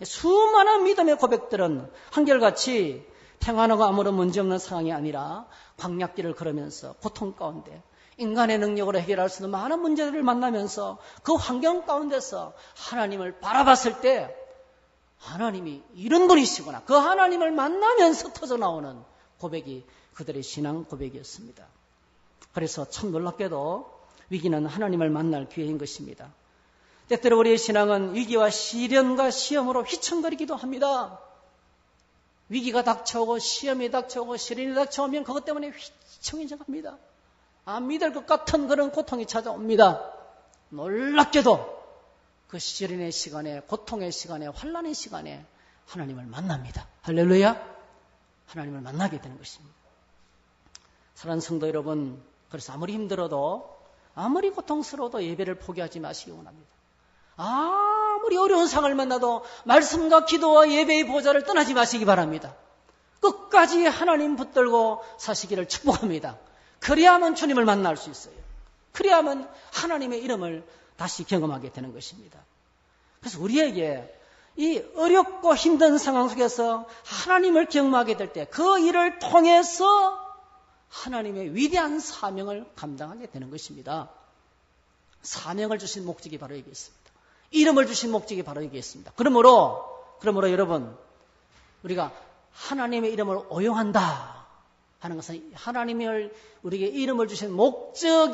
수많은 믿음의 고백들은 한결같이 평안하고 아무런 문제없는 상황이 아니라 광약길을 걸으면서 고통 가운데 인간의 능력으로 해결할 수 있는 많은 문제들을 만나면서 그 환경 가운데서 하나님을 바라봤을 때 하나님이 이런 분이시구나. 그 하나님을 만나면서 터져나오는 고백이 그들의 신앙 고백이었습니다. 그래서 참 놀랍게도 위기는 하나님을 만날 기회인 것입니다. 때때로 우리의 신앙은 위기와 시련과 시험으로 휘청거리기도 합니다. 위기가 닥쳐오고 시험이 닥쳐오고 시련이 닥쳐오면 그것 때문에 휘청휘청합니다. 안 믿을 것 같은 그런 고통이 찾아옵니다. 놀랍게도 그 시련의 시간에 고통의 시간에 환난의 시간에 하나님을 만납니다. 할렐루야. 하나님을 만나게 되는 것입니다. 사랑하는 성도 여러분, 그래서 아무리 힘들어도 아무리 고통스러워도 예배를 포기하지 마시기 원합니다. 아무리 어려운 상을 만나도 말씀과 기도와 예배의 보좌를 떠나지 마시기 바랍니다. 끝까지 하나님 붙들고 사시기를 축복합니다. 그래야만 주님을 만날 수 있어요. 그래야만 하나님의 이름을 다시 경험하게 되는 것입니다. 그래서 우리에게 이 어렵고 힘든 상황 속에서 하나님을 경험하게 될 때 그 일을 통해서 하나님의 위대한 사명을 감당하게 되는 것입니다. 사명을 주신 목적이 바로 여기 있습니다. 이름을 주신 목적이 바로 여기 있습니다. 그러므로 여러분, 우리가 하나님의 이름을 오용한다 하는 것은 하나님을 우리에게 이름을 주신 목적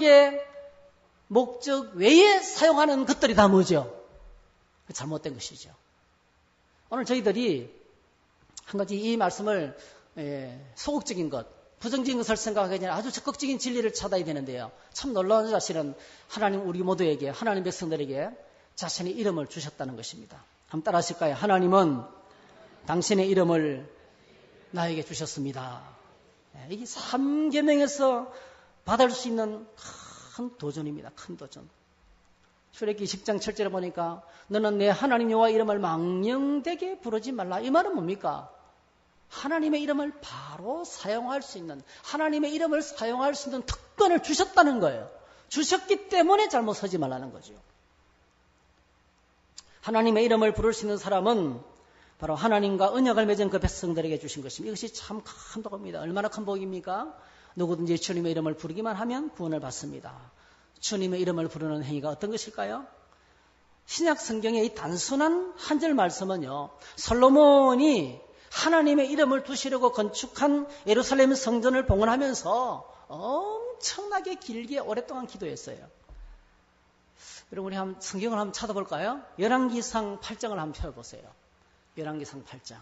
외에 사용하는 것들이 다 뭐죠? 잘못된 것이죠. 오늘 저희들이 한 가지 이 말씀을 소극적인 것, 부정적인 것을 생각하기 전에 아주 적극적인 진리를 찾아야 되는데요. 참 놀라운 사실은 하나님 우리 모두에게, 하나님 백성들에게 자신의 이름을 주셨다는 것입니다. 한번 따라 하실까요? 하나님은 당신의 이름을 나에게 주셨습니다. 이게 3계명에서 받을 수 있는 큰 도전입니다. 큰 도전. 출애굽기 10장 7절에 보니까 너는 내 하나님 여호와 이름을 망령되게 부르지 말라. 이 말은 뭡니까? 하나님의 이름을 바로 사용할 수 있는, 하나님의 이름을 사용할 수 있는 특권을 주셨다는 거예요. 주셨기 때문에 잘못 서지 말라는 거죠. 하나님의 이름을 부를 수 있는 사람은 바로 하나님과 언약을 맺은 그 백성들에게 주신 것입니다. 이것이 참 큰 복입니다. 얼마나 큰 복입니까? 누구든지 주님의 이름을 부르기만 하면 구원을 받습니다. 주님의 이름을 부르는 행위가 어떤 것일까요? 신약 성경의 이 단순한 한 절 말씀은요, 솔로몬이 하나님의 이름을 두시려고 건축한 예루살렘 성전을 봉헌하면서 엄청나게 길게 오랫동안 기도했어요. 여러분, 우리 한번 성경을 한번 찾아볼까요? 열왕기상 8장을 한번 펴보세요. 열왕기상 8장.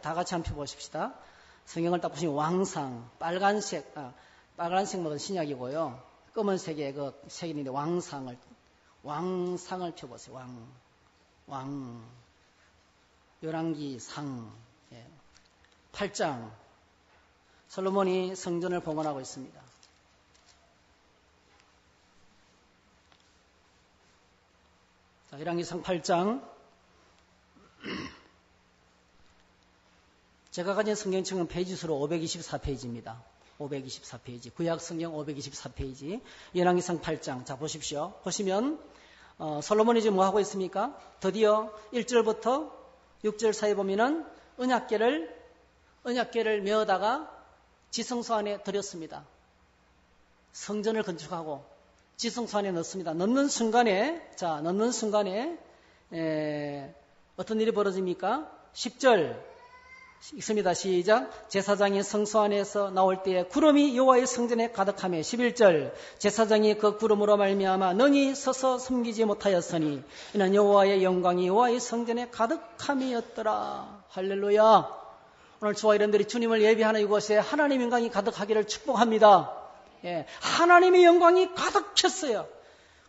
다 같이 한번 펴보십시다. 성경을 딱 보시면 왕상, 빨간색은 신약이고요. 검은색의 그 색이 있는데 왕상을 펴보세요. 열왕기상 8장. 솔로몬이 성전을 봉헌하고 있습니다. 자, 열왕기상 8장. 제가 가진 성경책은 페이지수로 524페이지입니다. 524페이지. 구약 성경 524페이지. 열왕기상 8장. 자, 보십시오. 보시면 솔로몬이 지금 뭐 하고 있습니까? 드디어 1절부터 6절 사이에 보면은 언약궤를 메어다가 지성소 안에 들였습니다. 성전을 건축하고 지성소 안에 넣습니다. 넣는 순간에 어떤 일이 벌어집니까? 10절 읽습니다. 시작. 제사장이 성소 안에서 나올 때에 구름이 여호와의 성전에 가득하며 11절 제사장이 그 구름으로 말미암아 능히 서서 섬기지 못하였으니 이는 여호와의 영광이 여호와의 성전에 가득함이었더라. 할렐루야. 오늘 저와 여러분들이 주님을 예배하는 이곳에 하나님의 영광이 가득하기를 축복합니다. 예, 하나님의 영광이 가득했어요.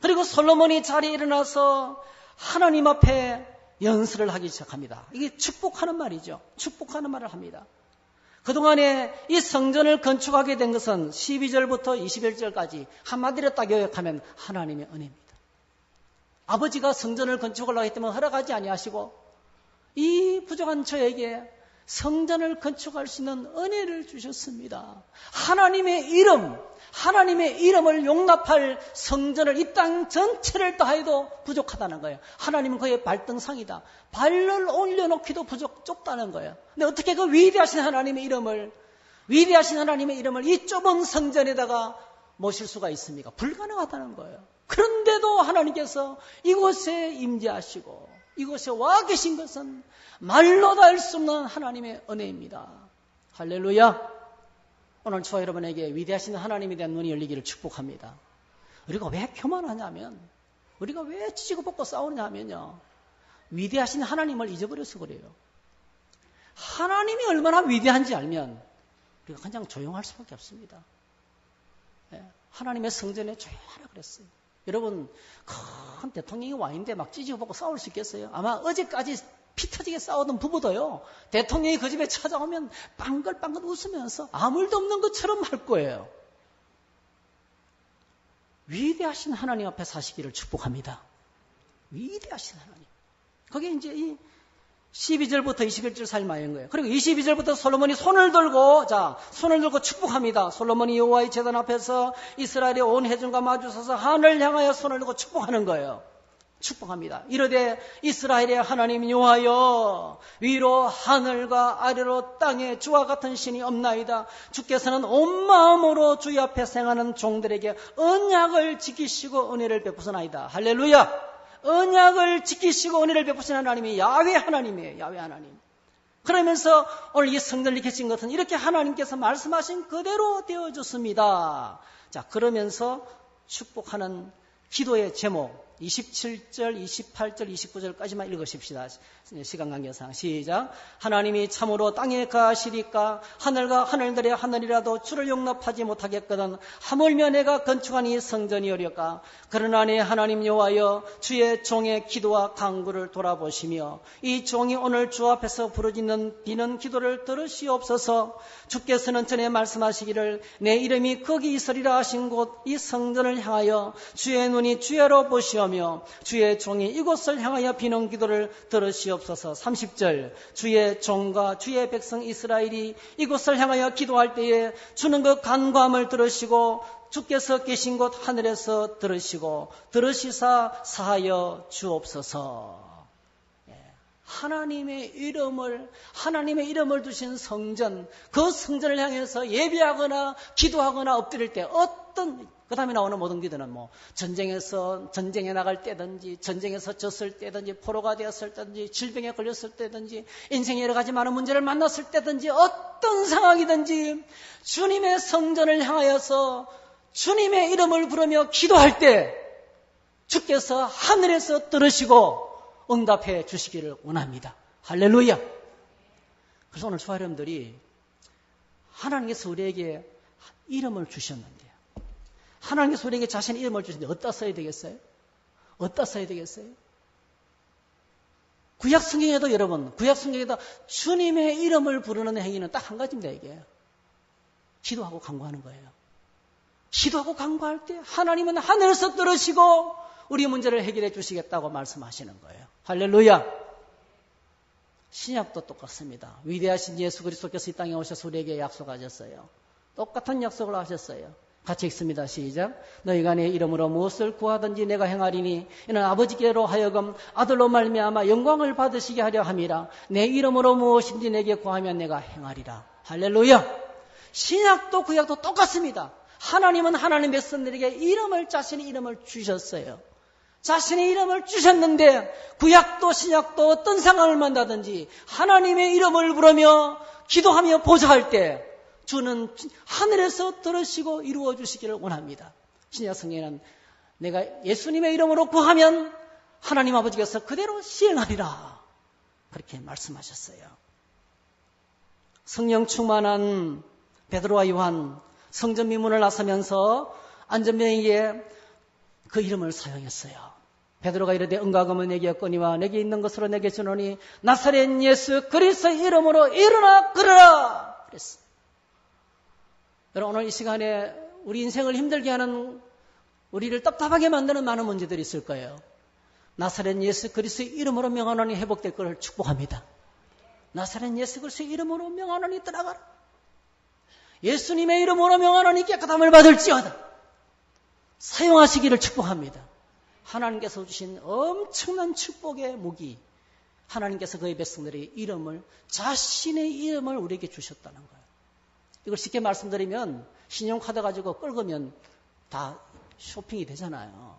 그리고 솔로몬이 자리에 일어나서 하나님 앞에 연설을 하기 시작합니다. 이게 축복하는 말이죠. 축복하는 말을 합니다. 그동안에 이 성전을 건축하게 된 것은 12절부터 21절까지 한마디로 딱 요약하면 하나님의 은혜입니다. 아버지가 성전을 건축하려고 했다면 허락하지 아니하시고 이 부족한 저에게 성전을 건축할 수 있는 은혜를 주셨습니다. 하나님의 이름을 용납할 성전을 이 땅 전체를 다해도 부족하다는 거예요. 하나님은 그의 발등상이다. 발을 올려놓기도 좁다는 거예요. 근데 어떻게 그 위대하신 하나님의 이름을 이 좁은 성전에다가 모실 수가 있습니까? 불가능하다는 거예요. 그런데도 하나님께서 이곳에 임재하시고 이곳에 와 계신 것은 말로도 할 수 없는 하나님의 은혜입니다. 할렐루야. 오늘 저와 여러분에게 위대하신 하나님에 대한 눈이 열리기를 축복합니다. 우리가 왜 교만하냐면, 우리가 왜 찢고 벗고 싸우냐면요, 위대하신 하나님을 잊어버려서 그래요. 하나님이 얼마나 위대한지 알면 우리가 그냥 조용할 수밖에 없습니다. 하나님의 성전에 조용하라 그랬어요. 여러분, 큰 대통령이 와 있는데 막 찢고 벗고 싸울 수 있겠어요? 아마 어제까지 피 터지게 싸우던 부부도요, 대통령이 그 집에 찾아오면 빵글빵글 웃으면서 아무 일도 없는 것처럼 할 거예요. 위대하신 하나님 앞에 사시기를 축복합니다. 위대하신 하나님. 그게 이제 이 12절부터 21절 사이 말인 거예요. 그리고 22절부터 솔로몬이 손을 들고 축복합니다. 솔로몬이 여호와의 제단 앞에서 이스라엘의 온 회중과 마주서서 하늘을 향하여 손을 들고 축복하는 거예요. 축복합니다. 이르되 이스라엘의 하나님 여호와여, 위로 하늘과 아래로 땅에 주와 같은 신이 없나이다. 주께서는 온 마음으로 주의 앞에 생하는 종들에게 언약을 지키시고 은혜를 베푸시나이다. 할렐루야. 언약을 지키시고 은혜를 베푸신 하나님이 야훼 하나님이에요. 야훼 하나님. 그러면서 오늘 이 성전을 일으키신 것은 이렇게 하나님께서 말씀하신 그대로 되어졌습니다. 자, 그러면서 축복하는 기도의 제목 27절, 28절, 29절까지만 읽으십시다. 시간 관계상 시작. 하나님이 참으로 땅에 가시리까 하늘과 하늘들의 하늘이라도 주를 용납하지 못하겠거든 하물며 내가 건축한 이 성전이 어려까. 그러나 내 하나님 여호와여, 주의 종의 기도와 간구를 돌아보시며 이 종이 오늘 주 앞에서 부르짖는 비는 기도를 들으시옵소서. 주께서는 전에 말씀하시기를 내 이름이 거기 있으리라 하신 곳 이 성전을 향하여 주의 눈이 주야로 보시오며 주의 종이 이곳을 향하여 비는 기도를 들으시옵소서. 30절 주의 종과 주의 백성 이스라엘이 이곳을 향하여 기도할 때에 주는 그 간구함을 들으시고 주께서 계신 곳 하늘에서 들으시고 들으시사 사하여 주옵소서. 하나님의 이름을 두신 성전, 그 성전을 향해서 예배하거나 기도하거나 엎드릴 때 그 다음에 나오는 모든 기도는 전쟁에 나갈 때든지, 전쟁에서 졌을 때든지, 포로가 되었을 때든지, 질병에 걸렸을 때든지, 인생의 여러 가지 많은 문제를 만났을 때든지, 어떤 상황이든지 주님의 성전을 향하여서 주님의 이름을 부르며 기도할 때 주께서 하늘에서 들으시고 응답해 주시기를 원합니다. 할렐루야. 그래서 오늘 저와 여러분들이 하나님께서 우리에게 이름을 주셨는데요. 하나님께서 우리에게 자신의 이름을 주셨는데 어디다 써야 되겠어요? 어디다 써야 되겠어요? 구약 성경에도 여러분, 구약 성경에도 주님의 이름을 부르는 행위는 딱 한 가지입니다. 이게 기도하고 간구하는 거예요. 기도하고 간구할 때 하나님은 하늘에서 들으시고 우리 문제를 해결해 주시겠다고 말씀하시는 거예요. 할렐루야. 신약도 똑같습니다. 위대하신 예수 그리스도께서 이 땅에 오셔서 우리에게 약속하셨어요. 똑같은 약속을 하셨어요. 같이 읽습니다. 시작. 너희가 내 이름으로 무엇을 구하든지 내가 행하리니 이는 아버지께로 하여금 아들로 말미암아 영광을 받으시게 하려 함이라. 내 이름으로 무엇인지 내게 구하면 내가 행하리라. 할렐루야. 신약도 구약도 똑같습니다. 하나님은 하나님의 백성들에게 자신의 이름을 주셨어요. 자신의 이름을 주셨는데 구약도 신약도 어떤 상황을 만나든지 하나님의 이름을 부르며 기도하며 보좌할 때 주는 하늘에서 들으시고 이루어 주시기를 원합니다. 신약 성경에는 내가 예수님의 이름으로 구하면 하나님 아버지께서 그대로 시행하리라 그렇게 말씀하셨어요. 성령 충만한 베드로와 요한 성전 미문을 나서면서 안전병에게 그 이름을 사용했어요. 베드로가 이르되 은과금은 내게 없거니와 내게 있는 것으로 내게 주노니 나사렛 예수 그리스도의 이름으로 일어나 걸으라 그랬어요. 여러분 오늘 이 시간에 우리 인생을 힘들게 하는 우리를 답답하게 만드는 많은 문제들이 있을 거예요. 나사렛 예수 그리스도의 이름으로 명하노니 회복될 것을 축복합니다. 나사렛 예수 그리스도의 이름으로 명하노니 떠나가라. 예수님의 이름으로 명하노니 깨끗함을 받을지어다. 사용하시기를 축복합니다. 하나님께서 주신 엄청난 축복의 무기, 하나님께서 그의 백성들의 이름을, 자신의 이름을 우리에게 주셨다는 거예요. 이걸 쉽게 말씀드리면 신용카드 가지고 끌으면 다 쇼핑이 되잖아요.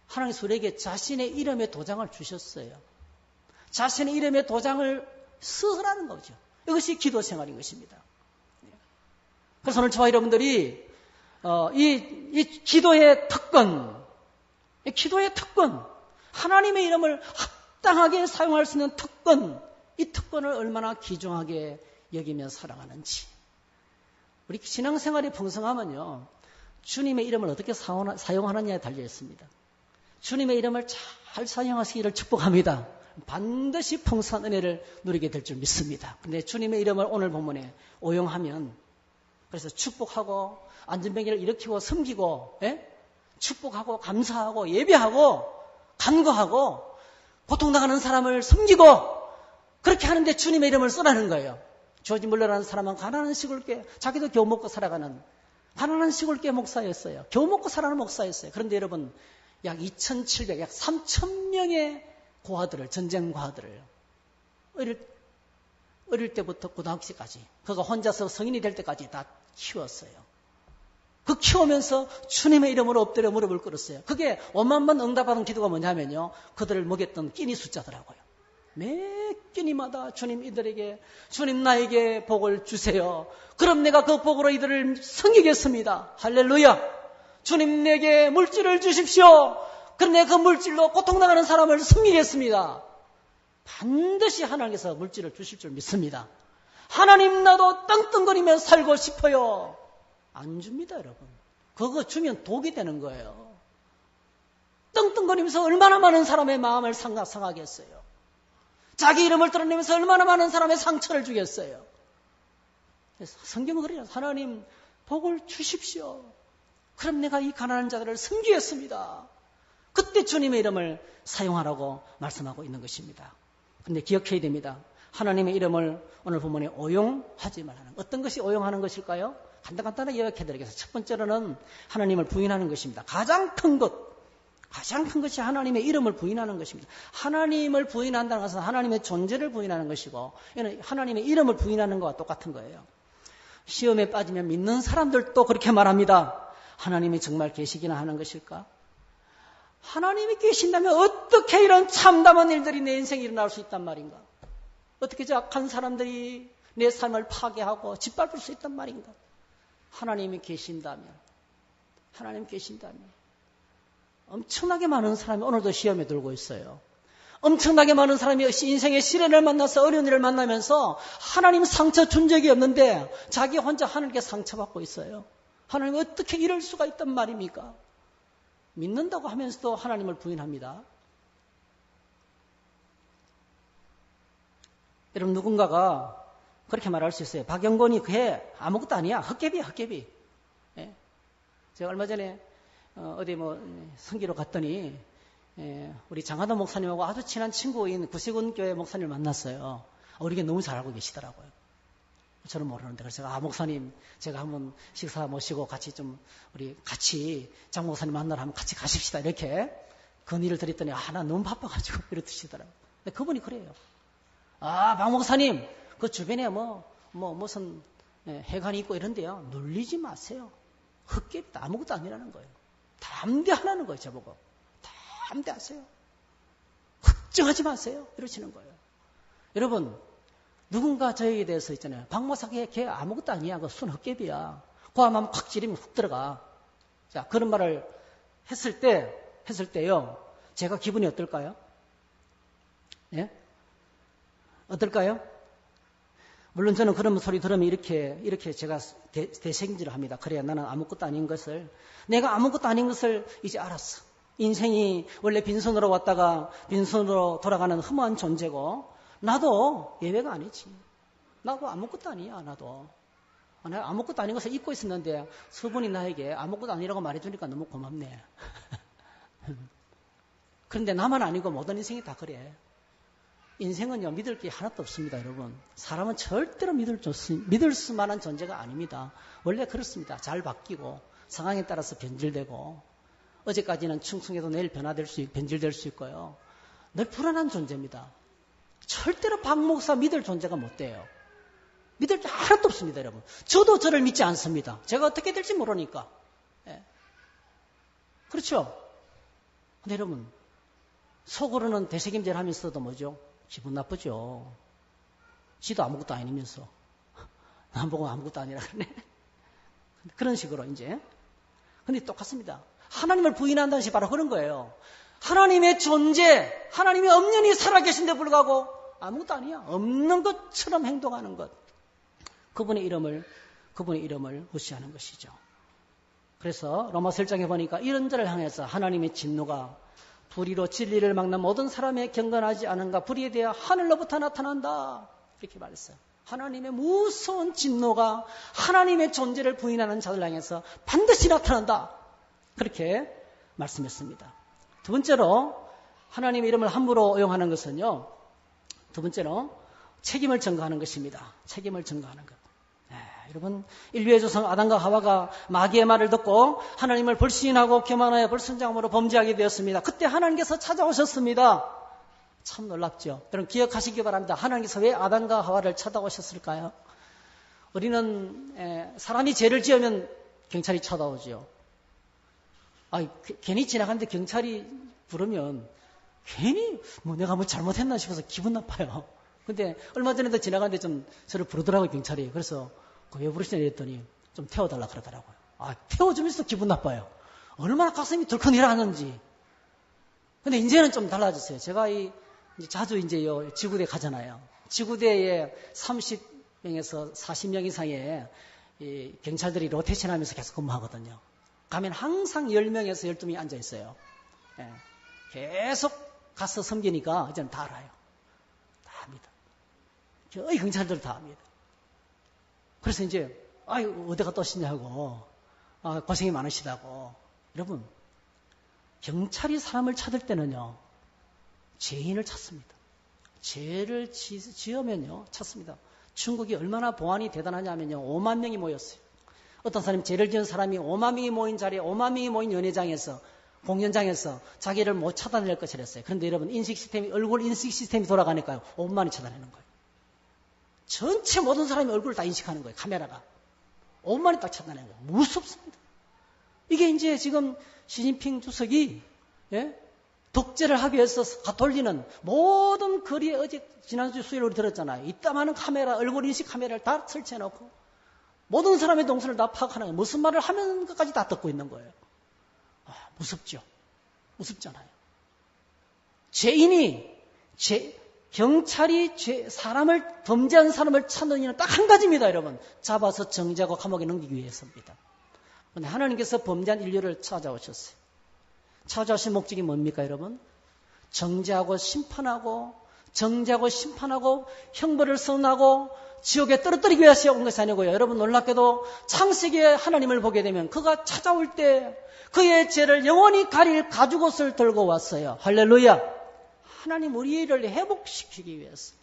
하나님께서 우리에게 자신의 이름의 도장을 주셨어요. 자신의 이름의 도장을 쓰라는 거죠. 이것이 기도 생활인 것입니다. 그래서 오늘 저와 여러분들이 이 기도의 특권, 하나님의 이름을 합당하게 사용할 수 있는 특권, 이 특권을 얼마나 귀중하게 여기며 사랑하는지. 우리 신앙생활이 풍성하면요, 주님의 이름을 어떻게 사용하느냐에 달려 있습니다. 주님의 이름을 잘 사용하시기를 축복합니다. 반드시 풍성한 은혜를 누리게 될 줄 믿습니다. 그런데 주님의 이름을 오늘 본문에 오용하면, 그래서 축복하고 안전병기를 일으키고 섬기고, 축복하고 감사하고 예배하고 간구하고 고통당하는 사람을 섬기고 그렇게 하는데 주님의 이름을 쓰라는 거예요. 조지 물러라는 사람은 가난한 시골계, 자기도 겨우 먹고 살아가는 가난한 시골계 목사였어요. 겨우 먹고 살아가는 목사였어요. 그런데 여러분 약 2,700, 약 3,000명의 고아들을, 전쟁 고아들을 어릴 때부터 고등학생까지 그가 혼자서 성인이 될 때까지 다 키웠어요. 그 키우면서 주님의 이름으로 엎드려 무릎을 꿇었어요. 그게 원만만 응답하는 기도가 뭐냐면요, 그들을 먹였던 끼니 숫자더라고요. 매 끼니마다 주님 이들에게, 주님 나에게 복을 주세요. 그럼 내가 그 복으로 이들을 섬기겠습니다. 할렐루야. 주님 내게 물질을 주십시오. 그럼 내가 그 물질로 고통당하는 사람을 섬기겠습니다. 반드시 하나님께서 물질을 주실 줄 믿습니다. 하나님 나도 떵떵거리며 살고 싶어요. 안 줍니다, 여러분. 그거 주면 독이 되는 거예요. 떵떵거리면서 얼마나 많은 사람의 마음을 상하겠어요. 자기 이름을 드러내면서 얼마나 많은 사람의 상처를 주겠어요. 성경은 그래요. 하나님 복을 주십시오. 그럼 내가 이 가난한 자들을 섬기겠습니다. 그때 주님의 이름을 사용하라고 말씀하고 있는 것입니다. 그런데 기억해야 됩니다. 하나님의 이름을 오늘 본문에 오용하지 말라는, 어떤 것이 오용하는 것일까요? 간단하게 요약해드리겠습니다. 첫 번째로는 하나님을 부인하는 것입니다. 가장 큰 것이 하나님의 이름을 부인하는 것입니다. 하나님을 부인한다는 것은 하나님의 존재를 부인하는 것이고, 이는 하나님의 이름을 부인하는 것과 똑같은 거예요. 시험에 빠지면 믿는 사람들도 그렇게 말합니다. 하나님이 정말 계시기나 하는 것일까? 하나님이 계신다면 어떻게 이런 참담한 일들이 내 인생에 일어날 수 있단 말인가? 어떻게 저 악한 사람들이 내 삶을 파괴하고 짓밟을 수 있단 말인가? 하나님 계신다면 엄청나게 많은 사람이 오늘도 시험에 들고 있어요. 엄청나게 많은 사람이 인생의 시련을 만나서 어려운 일을 만나면서 하나님 상처 준 적이 없는데 자기 혼자 하나님께 상처받고 있어요. 하나님 어떻게 이럴 수가 있단 말입니까? 믿는다고 하면서도 하나님을 부인합니다. 여러분, 누군가가 그렇게 말할 수 있어요. 박영권이 그해 아무것도 아니야. 헛개비. 예? 제가 얼마 전에 어디 선기로 갔더니 우리 장하도 목사님하고 아주 친한 친구인 구세군 교회 목사님을 만났어요. 우리에게 너무 잘 알고 계시더라고요. 저는 모르는데. 그래서 목사님, 제가 한번 식사 모시고 우리 같이 장 목사님 만나러 한번 같이 가십시다. 이렇게 건의를 드렸더니, 나 너무 바빠가지고 이러시더라고요. 근데 그분이 그래요. 박 목사님, 그 주변에 무슨 해관이 있고 이런데요. 눌리지 마세요. 헛개비다. 아무것도 아니라는 거예요. 담대하라는 거예요, 저보고. 담대하세요. 걱정하지 마세요. 이러시는 거예요. 여러분, 누군가 저에게 대해서 있잖아요. 박모사 걔 아무것도 아니야. 그 순 헛개비야. 고함하면 확 찌르면 훅 들어가. 자, 그런 말을 했을 때요. 제가 기분이 어떨까요? 예? 어떨까요? 물론 저는 그런 소리 들으면 이렇게 제가 대생질을 합니다. 그래야 나는 아무것도 아닌 것을, 내가 아무것도 아닌 것을 이제 알았어. 인생이 원래 빈손으로 왔다가 빈손으로 돌아가는 허무한 존재고, 나도 예외가 아니지. 나도 아무것도 아니야, 나도. 내가 아무것도 아닌 것을 잊고 있었는데, 서분이 나에게 아무것도 아니라고 말해주니까 너무 고맙네. 그런데 나만 아니고 모든 인생이 다 그래. 인생은요, 믿을 게 하나도 없습니다, 여러분. 사람은 절대로 믿을 수만한 존재가 아닙니다. 원래 그렇습니다. 잘 바뀌고, 상황에 따라서 변질되고, 어제까지는 충성해도 내일 변질될 수 있고요. 늘 불안한 존재입니다. 절대로 박 목사 믿을 존재가 못 돼요. 믿을 게 하나도 없습니다, 여러분. 저도 저를 믿지 않습니다. 제가 어떻게 될지 모르니까. 예. 그렇죠? 근데 여러분, 속으로는 대책임질 하면서도 뭐죠? 기분 나쁘죠. 지도 아무것도 아니면서. 난 보고 아무것도 아니라 그러네. 그런 식으로 이제. 근데 똑같습니다. 하나님을 부인한다는 것이 바로 그런 거예요. 하나님의 존재, 하나님이 엄연히 살아계신데 불구하고 아무것도 아니야. 없는 것처럼 행동하는 것. 그분의 이름을 무시하는 것이죠. 그래서 로마서 1장에 보니까 이런 자를 향해서 하나님의 진노가 불의로 진리를 막는 모든 사람의 경건하지 않은가 불의에 대해 하늘로부터 나타난다. 이렇게 말했어요. 하나님의 무서운 진노가 하나님의 존재를 부인하는 자들 향해서 반드시 나타난다. 그렇게 말씀했습니다. 두 번째로 하나님의 이름을 함부로 오용하는 것은요. 두 번째로 책임을 전가하는 것입니다. 책임을 전가하는 것. 여러분, 인류의 조상 아담과 하와가 마귀의 말을 듣고 하나님을 불신하고 교만하여 불순종함으로 범죄하게 되었습니다. 그때 하나님께서 찾아오셨습니다. 참 놀랍죠. 여러분 기억하시기 바랍니다. 하나님께서 왜 아담과 하와를 찾아오셨을까요? 우리는 사람이 죄를 지으면 경찰이 찾아오죠. 괜히 지나가는데 경찰이 부르면 괜히 내가 뭐 잘못했나 싶어서 기분 나빠요. 근데 얼마 전에도 지나가는데 좀 저를 부르더라고요, 경찰이. 그래서 왜 부르시냐 했더니 좀 태워달라 그러더라고요. 태워주면서 기분 나빠요. 얼마나 가슴이 덜컥 내려앉는지. 근데 이제는 좀 달라졌어요. 제가 자주 이제 지구대 가잖아요. 지구대에 30명에서 40명 이상의 경찰들이 로테이션 하면서 계속 근무하거든요. 가면 항상 10명에서 12명이 앉아 있어요. 계속 가서 섬기니까 이제는 다 알아요. 다 합니다. 저희 경찰들 다 합니다. 그래서 이제 어디 갔다 오시냐고 고생이 많으시다고. 여러분, 경찰이 사람을 찾을 때는요, 죄인을 찾습니다. 죄를 지으면요, 찾습니다. 중국이 얼마나 보안이 대단하냐면요, 5만 명이 모였어요. 어떤 사람이 죄를 지은 사람이 5만 명이 모인 자리에 5만 명이 모인 연회장에서, 공연장에서 자기를 못 찾아낼 것을 했어요. 그런데 여러분, 얼굴 인식 시스템이 돌아가니까요, 5만이 찾아내는 거예요. 전체 모든 사람이 얼굴을 다 인식하는 거예요, 카메라가. 5만이 딱 찾아내는 거예요. 무섭습니다. 이게 이제 지금 시진핑 주석이, 독재를 하기 위해서 돌리는 모든 거리에 지난주 수요일 우리 들었잖아요. 이따만한 카메라, 얼굴 인식 카메라를 다 설치해놓고 모든 사람의 동선을 다 파악하는 거예요. 무슨 말을 하면 것까지 다 듣고 있는 거예요. 무섭죠. 무섭잖아요. 경찰이 범죄한 사람을 찾는 이유는 딱 한 가지입니다, 여러분. 잡아서 정죄하고 감옥에 넘기기 위해서입니다. 그런데 하나님께서 범죄한 인류를 찾아오셨어요. 찾아오신 목적이 뭡니까, 여러분? 정죄하고 심판하고 형벌을 선언하고 지옥에 떨어뜨리기 위해서 온 것이 아니고요. 여러분 놀랍게도 창세기에 하나님을 보게 되면 그가 찾아올 때 그의 죄를 영원히 가릴 가죽옷을 들고 왔어요. 할렐루야. 하나님 우리를 회복시키기 위해서,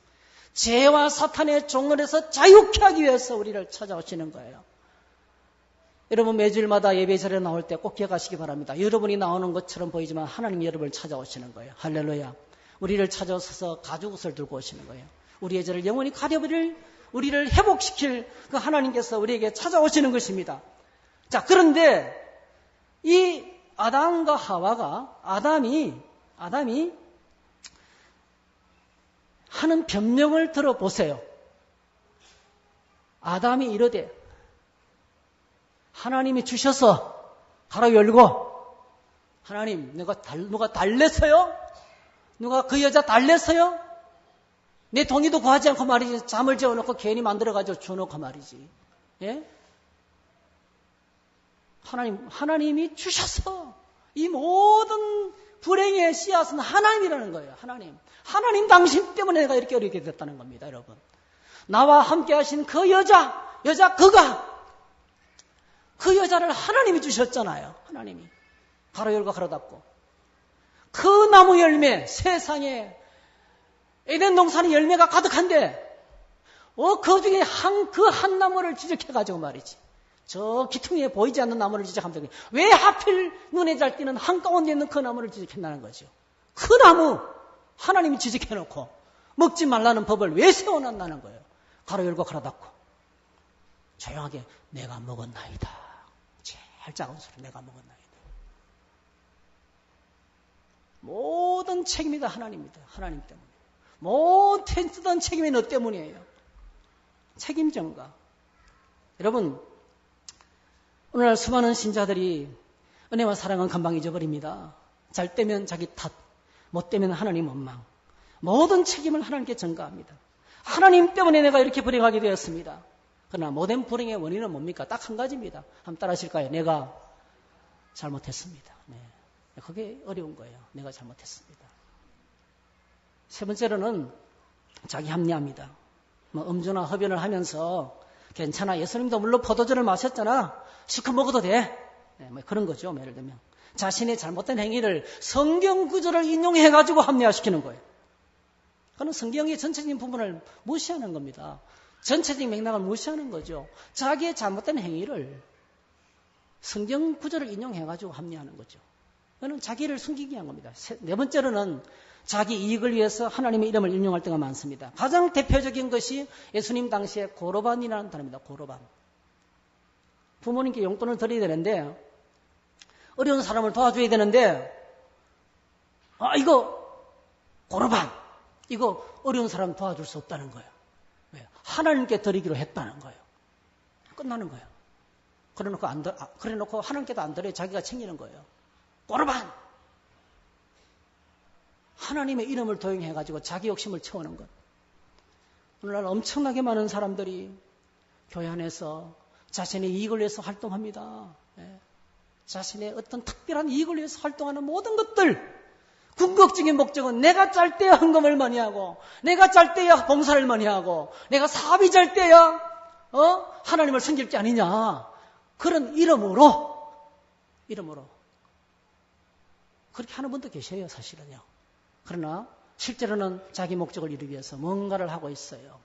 죄와 사탄의 종을에서 자유케 하기 위해서 우리를 찾아오시는 거예요. 여러분 매주일마다 예배자리에 나올 때 꼭 기억하시기 바랍니다. 여러분이 나오는 것처럼 보이지만 하나님이 여러분을 찾아오시는 거예요. 할렐루야. 우리를 찾아오셔서 가죽옷을 들고 오시는 거예요. 우리의 죄를 영원히 가려버릴, 우리를 회복시킬 그 하나님께서 우리에게 찾아오시는 것입니다. 자, 그런데 이 아담과 하와가, 아담이 아담이 하는 변명을 들어보세요. 아담이 이르되 하나님이 주셔서 가로 열고 하나님 누가 달랬어요? 누가 그 여자 달랬어요? 내 동의도 구하지 않고 말이지 잠을 재워놓고 괜히 만들어가지고 줘놓고 말이지. 예? 하나님이 주셔서 이 모든 불행의 씨앗은 하나님이라는 거예요. 하나님 당신 때문에 내가 이렇게 어렵게 됐다는 겁니다, 여러분. 나와 함께 하신 그 그가 그 여자를 하나님이 주셨잖아요. 하나님이 가로 열고 가로 닫고 그 나무 열매 세상에 에덴 동산의 열매가 가득한데 그 중에 한 나무를 지적해가지고 말이지. 저 기퉁이에 보이지 않는 나무를 지적하면 왜 하필 눈에 잘 띄는 한가운데 있는 그 나무를 지적했다는 거죠. 그 나무 하나님이 지적해놓고 먹지 말라는 법을 왜 세워놨다는 거예요. 가로 열고 가로 닫고 조용하게 내가 먹었나이다. 제일 작은 소리 내가 먹었나이다. 모든 책임이 다 하나님입니다. 하나님 때문에. 모든 책임이 너 때문이에요. 책임 전가. 여러분 오늘날 수많은 신자들이 은혜와 사랑은 금방 잊어버립니다. 잘 되면 자기 탓, 못 되면 하나님 원망. 모든 책임을 하나님께 전가합니다. 하나님 때문에 내가 이렇게 불행하게 되었습니다. 그러나 모든 불행의 원인은 뭡니까? 딱 한 가지입니다. 한번 따라하실까요? 내가 잘못했습니다. 네. 그게 어려운 거예요. 내가 잘못했습니다. 세 번째로는 자기 합리화입니다. 음주나 흡연을 하면서 괜찮아. 예수님도 물론 포도주를 마셨잖아. 시커 먹어도 돼. 네, 그런 거죠. 예를 들면 자신의 잘못된 행위를 성경 구절을 인용해가지고 합리화시키는 거예요. 그건 성경의 전체적인 부분을 무시하는 겁니다. 전체적인 맥락을 무시하는 거죠. 자기의 잘못된 행위를 성경 구절을 인용해가지고 합리화하는 거죠. 그건 자기를 숨기기 위한 겁니다. 네 번째로는 자기 이익을 위해서 하나님의 이름을 인용할 때가 많습니다. 가장 대표적인 것이 예수님 당시에 고로반이라는 단어입니다. 고로반. 부모님께 용돈을 드려야 되는데 어려운 사람을 도와줘야 되는데 이거 고로반. 이거 어려운 사람 도와줄 수 없다는 거예요. 왜? 하나님께 드리기로 했다는 거예요. 끝나는 거예요. 그래놓고 하나님께도 안 드려요. 자기가 챙기는 거예요. 고로반. 하나님의 이름을 도용해가지고 자기 욕심을 채우는 것. 오늘날 엄청나게 많은 사람들이 교회 안에서 자신의 이익을 위해서 활동합니다. 예. 자신의 어떤 특별한 이익을 위해서 활동하는 모든 것들. 궁극적인 목적은 내가 짤 때야 헌금을 많이 하고, 내가 짤 때야 봉사를 많이 하고, 내가 사업이 잘 때야 하나님을 섬길 게 아니냐. 그런 이름으로 그렇게 하는 분도 계셔요, 사실은요. 그러나 실제로는 자기 목적을 이루기 위해서 뭔가를 하고 있어요.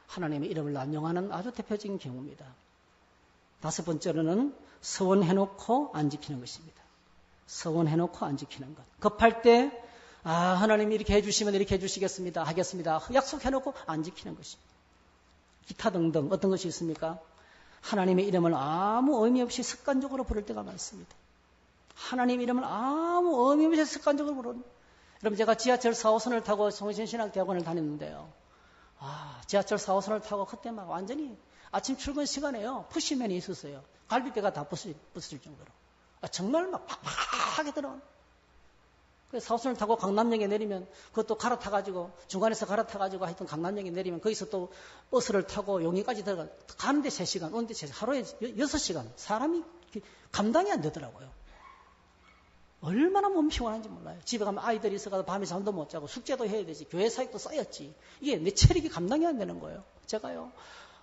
하나님의 이름을 남용하는 아주 대표적인 경우입니다. 다섯 번째로는 서원해놓고 안 지키는 것입니다. 서원해놓고 안 지키는 것. 급할 때 하나님이 이렇게 해주시면 이렇게 해주시겠습니다. 하겠습니다. 약속해놓고 안 지키는 것입니다. 기타 등등 어떤 것이 있습니까? 하나님의 이름을 아무 의미 없이 습관적으로 부를 때가 많습니다. 하나님의 이름을 아무 의미 없이 습관적으로 부르는. 여러분 제가 지하철 4호선을 타고 성신신학대학원을 다녔는데요. 지하철 4호선을 타고 그때 막 완전히 아침 출근 시간에요. 푸시맨이 있었어요. 갈비뼈가 다 부서질 정도로. 정말 막 팍팍하게 들어온. 그래서 4호선을 타고 강남역에 내리면 그것도 갈아타가지고 중간에서 갈아타가지고 하여튼 강남역에 내리면 거기서 또 버스를 타고 용인까지 들어가. 가는데 3시간, 오는데 3시간, 하루에 6시간. 사람이 감당이 안 되더라고요. 얼마나 몸 피곤한지 몰라요. 집에 가면 아이들이 있어가지고 밤에 잠도 못 자고 숙제도 해야 되지. 교회 사역도 써야지. 이게 내 체력이 감당이 안 되는 거예요. 제가요.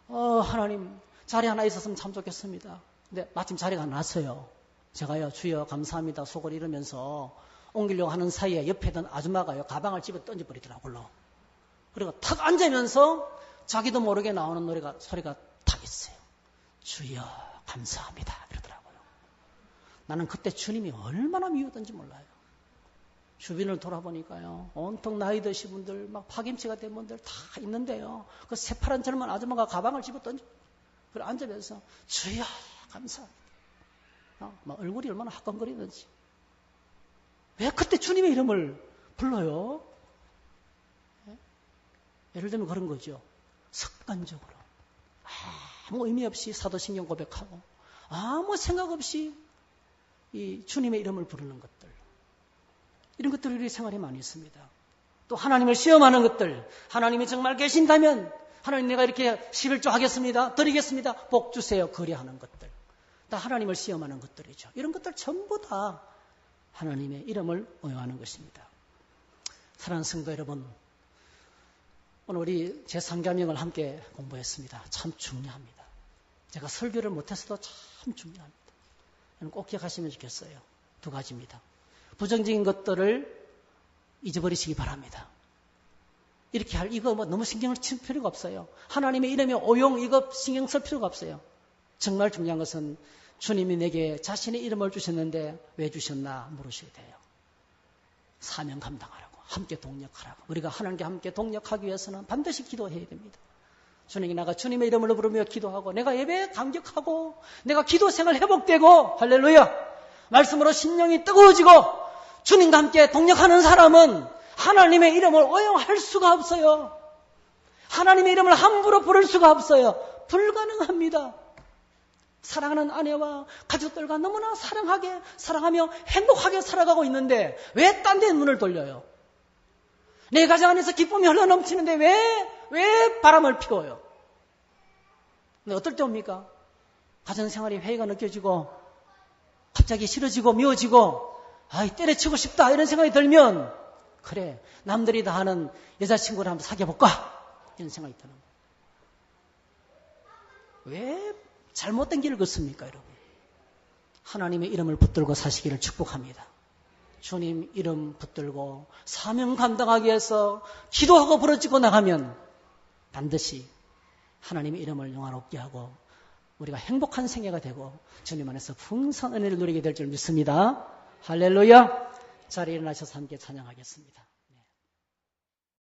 하나님 자리 하나 있었으면 참 좋겠습니다. 근데 마침 자리가 났어요. 제가요. 주여 감사합니다. 속을 이러면서 옮기려고 하는 사이에 옆에 있던 아줌마가요. 가방을 집에 던져버리더라고요. 그리고 탁 앉으면서 자기도 모르게 나오는 소리가 탁 있어요. 주여 감사합니다. 이러더라고요. 나는 그때 주님이 얼마나 미웠던지 몰라요. 주변을 돌아보니까요. 온통 나이 드신 분들, 막 파김치가 된 분들 다 있는데요. 그 새파란 젊은 아줌마가 가방을 집어 던져. 그리고 앉으면서 주여 감사합니다. 막 얼굴이 얼마나 화끈거리는지. 왜 그때 주님의 이름을 불러요. 예를 들면 그런 거죠. 습관적으로 아무 의미 없이 사도신경 고백하고 아무 생각 없이 이 주님의 이름을 부르는 것들, 이런 것들이 우리 생활에 많이 있습니다. 또 하나님을 시험하는 것들, 하나님이 정말 계신다면 하나님 내가 이렇게 11조 하겠습니다, 드리겠습니다, 복 주세요, 거래하는 것들, 다 하나님을 시험하는 것들이죠. 이런 것들 전부 다 하나님의 이름을 오용하는 것입니다. 사랑하는 성도 여러분, 오늘 우리 제3계명을 함께 공부했습니다. 참 중요합니다. 제가 설교를 못했어도 참 중요합니다. 꼭 기억하시면 좋겠어요. 두 가지입니다. 부정적인 것들을 잊어버리시기 바랍니다. 이렇게 이거 너무 신경을 칠 필요가 없어요. 하나님의 이름의 오용, 이거 신경 쓸 필요가 없어요. 정말 중요한 것은 주님이 내게 자신의 이름을 주셨는데 왜 주셨나 물으셔야 돼요. 사명 감당하라고, 함께 동력하라고. 우리가 하나님께 함께 동력하기 위해서는 반드시 기도해야 됩니다. 주님이 내가 주님의 이름을 부르며 기도하고 내가 예배에 감격하고 내가 기도 생활 회복되고 할렐루야 말씀으로 심령이 뜨거워지고 주님과 함께 동력하는 사람은 하나님의 이름을 오용할 수가 없어요. 하나님의 이름을 함부로 부를 수가 없어요. 불가능합니다. 사랑하는 아내와 가족들과 너무나 사랑하며 행복하게 살아가고 있는데 왜 딴 데 눈을 돌려요? 내 가정 안에서 기쁨이 흘러넘치는데 왜 바람을 피워요? 근데 어떨 때 옵니까? 가정생활이 회의가 느껴지고 갑자기 싫어지고 미워지고 때려치고 싶다 이런 생각이 들면 그래 남들이 다 하는 여자친구를 한번 사귀어볼까? 이런 생각이 드는 거예요. 왜 잘못된 길을 걷습니까 여러분? 하나님의 이름을 붙들고 사시기를 축복합니다. 주님 이름 붙들고 사명 감당하기 위해서 기도하고 부르짖고 나가면 반드시 하나님의 이름을 영화롭게 하고 우리가 행복한 생애가 되고 주님 안에서 풍성한 은혜를 누리게 될 줄 믿습니다. 할렐루야. 자리에 일어나셔서 함께 찬양하겠습니다.